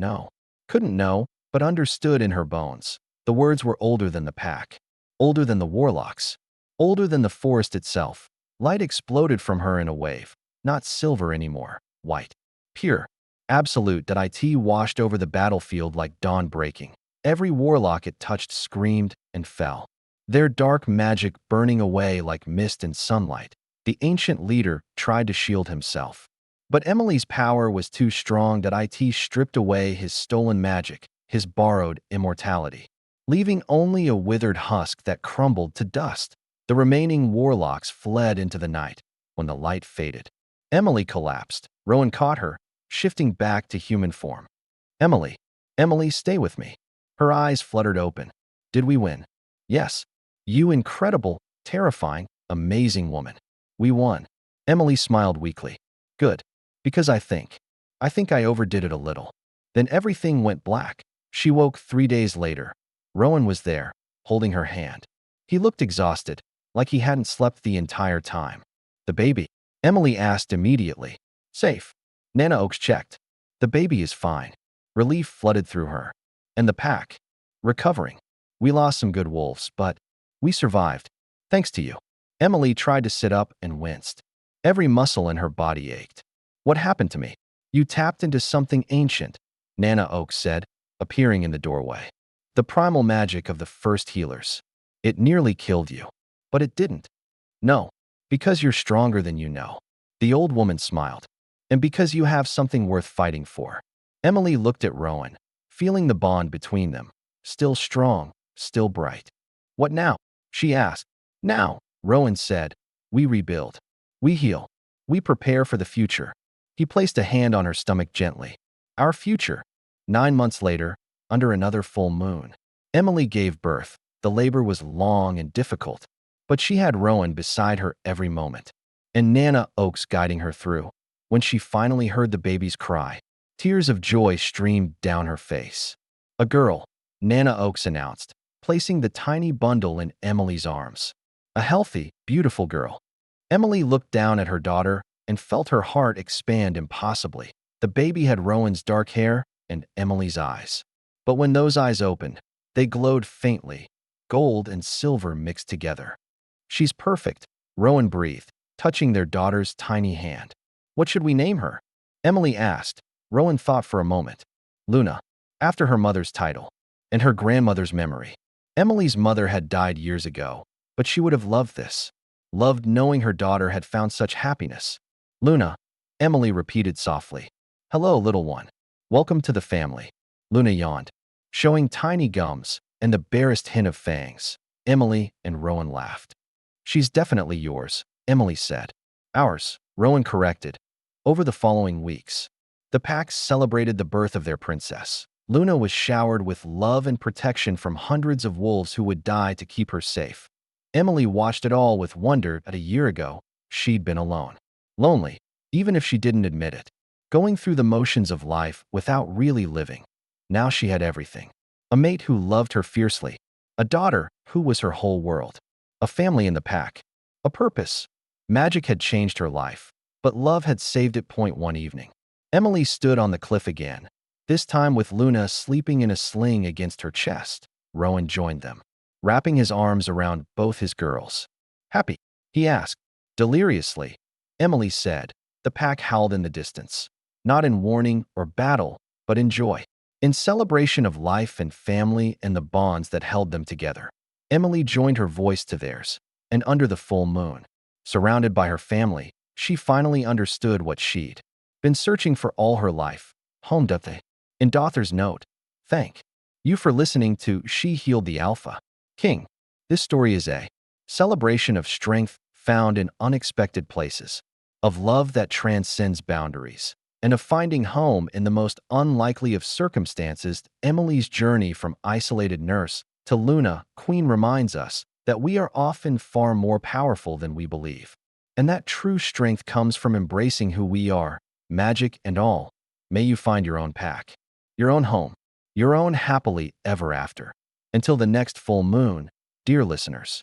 know, but understood in her bones. The words were older than the pack, older than the warlocks, older than the forest itself. Light exploded from her in a wave, not silver anymore, white, pure, absolute. It washed over the battlefield like dawn breaking. Every warlock it touched screamed and fell, their dark magic burning away like mist and sunlight. The ancient leader tried to shield himself, but Emily's power was too strong. It stripped away his stolen magic, his borrowed immortality, leaving only a withered husk that crumbled to dust. The remaining warlocks fled into the night. When the light faded, Emily collapsed. Rowan caught her, shifting back to human form. Emily, stay with me. Her eyes fluttered open. Did we win? Yes. You incredible, terrifying, amazing woman. We won. Emily smiled weakly. Good. Because I think I overdid it a little. Then everything went black. She woke 3 days later. Rowan was there, holding her hand. He looked exhausted, like he hadn't slept the entire time. The baby? Emily asked immediately. Safe. Nana Oaks checked. The baby is fine. Relief flooded through her. And the pack? Recovering. We lost some good wolves, but we survived. Thanks to you. Emily tried to sit up and winced. Every muscle in her body ached. What happened to me? You tapped into something ancient, Nana Oaks said, appearing in the doorway. The primal magic of the first healers. It nearly killed you. But it didn't. No, because you're stronger than you know. The old woman smiled. And because you have something worth fighting for. Emily looked at Rowan, feeling the bond between them. Still strong, still bright. What now? She asked. Now, Rowan said. We rebuild. We heal. We prepare for the future. He placed a hand on her stomach gently. Our future. 9 months later, under another full moon, Emily gave birth. The labor was long and difficult, but she had Rowan beside her every moment, and Nana Oaks guiding her through. When she finally heard the baby's cry, tears of joy streamed down her face. A girl, Nana Oaks announced, placing the tiny bundle in Emily's arms. A healthy, beautiful girl. Emily looked down at her daughter and felt her heart expand impossibly. The baby had Rowan's dark hair and Emily's eyes. But when those eyes opened, they glowed faintly, gold and silver mixed together. She's perfect, Rowan breathed, touching their daughter's tiny hand. What should we name her? Emily asked. Rowan thought for a moment. Luna, after her mother's title, and her grandmother's memory. Emily's mother had died years ago, but she would have loved this. Loved knowing her daughter had found such happiness. Luna, Emily repeated softly. Hello, little one. Welcome to the family. Luna yawned, showing tiny gums and the barest hint of fangs. Emily and Rowan laughed. She's definitely yours, Emily said. Ours, Rowan corrected. Over the following weeks, the pack celebrated the birth of their princess. Luna was showered with love and protection from hundreds of wolves who would die to keep her safe. Emily watched it all with wonder that a year ago, she'd been alone. Lonely, even if she didn't admit it. Going through the motions of life without really living. Now she had everything. A mate who loved her fiercely. A daughter who was her whole world. A family in the pack. A purpose. Magic had changed her life, but love had saved it. One evening, Emily stood on the cliff again, this time with Luna sleeping in a sling against her chest. Rowan joined them, wrapping his arms around both his girls. Happy? He asked. Deliriously, Emily said. The pack howled in the distance, not in warning or battle, but in joy. In celebration of life and family and the bonds that held them together. Emily joined her voice to theirs, and under the full moon, surrounded by her family, she finally understood what she'd been searching for all her life. Home Duthe. In Dother's note, thank you for listening to She Healed the Alpha King. This story is a celebration of strength found in unexpected places, of love that transcends boundaries, and of finding home in the most unlikely of circumstances. Emily's journey from isolated nurse to Luna Queen reminds us that we are often far more powerful than we believe, and that true strength comes from embracing who we are, magic and all. May you find your own pack, your own home, your own happily ever after. Until the next full moon, dear listeners.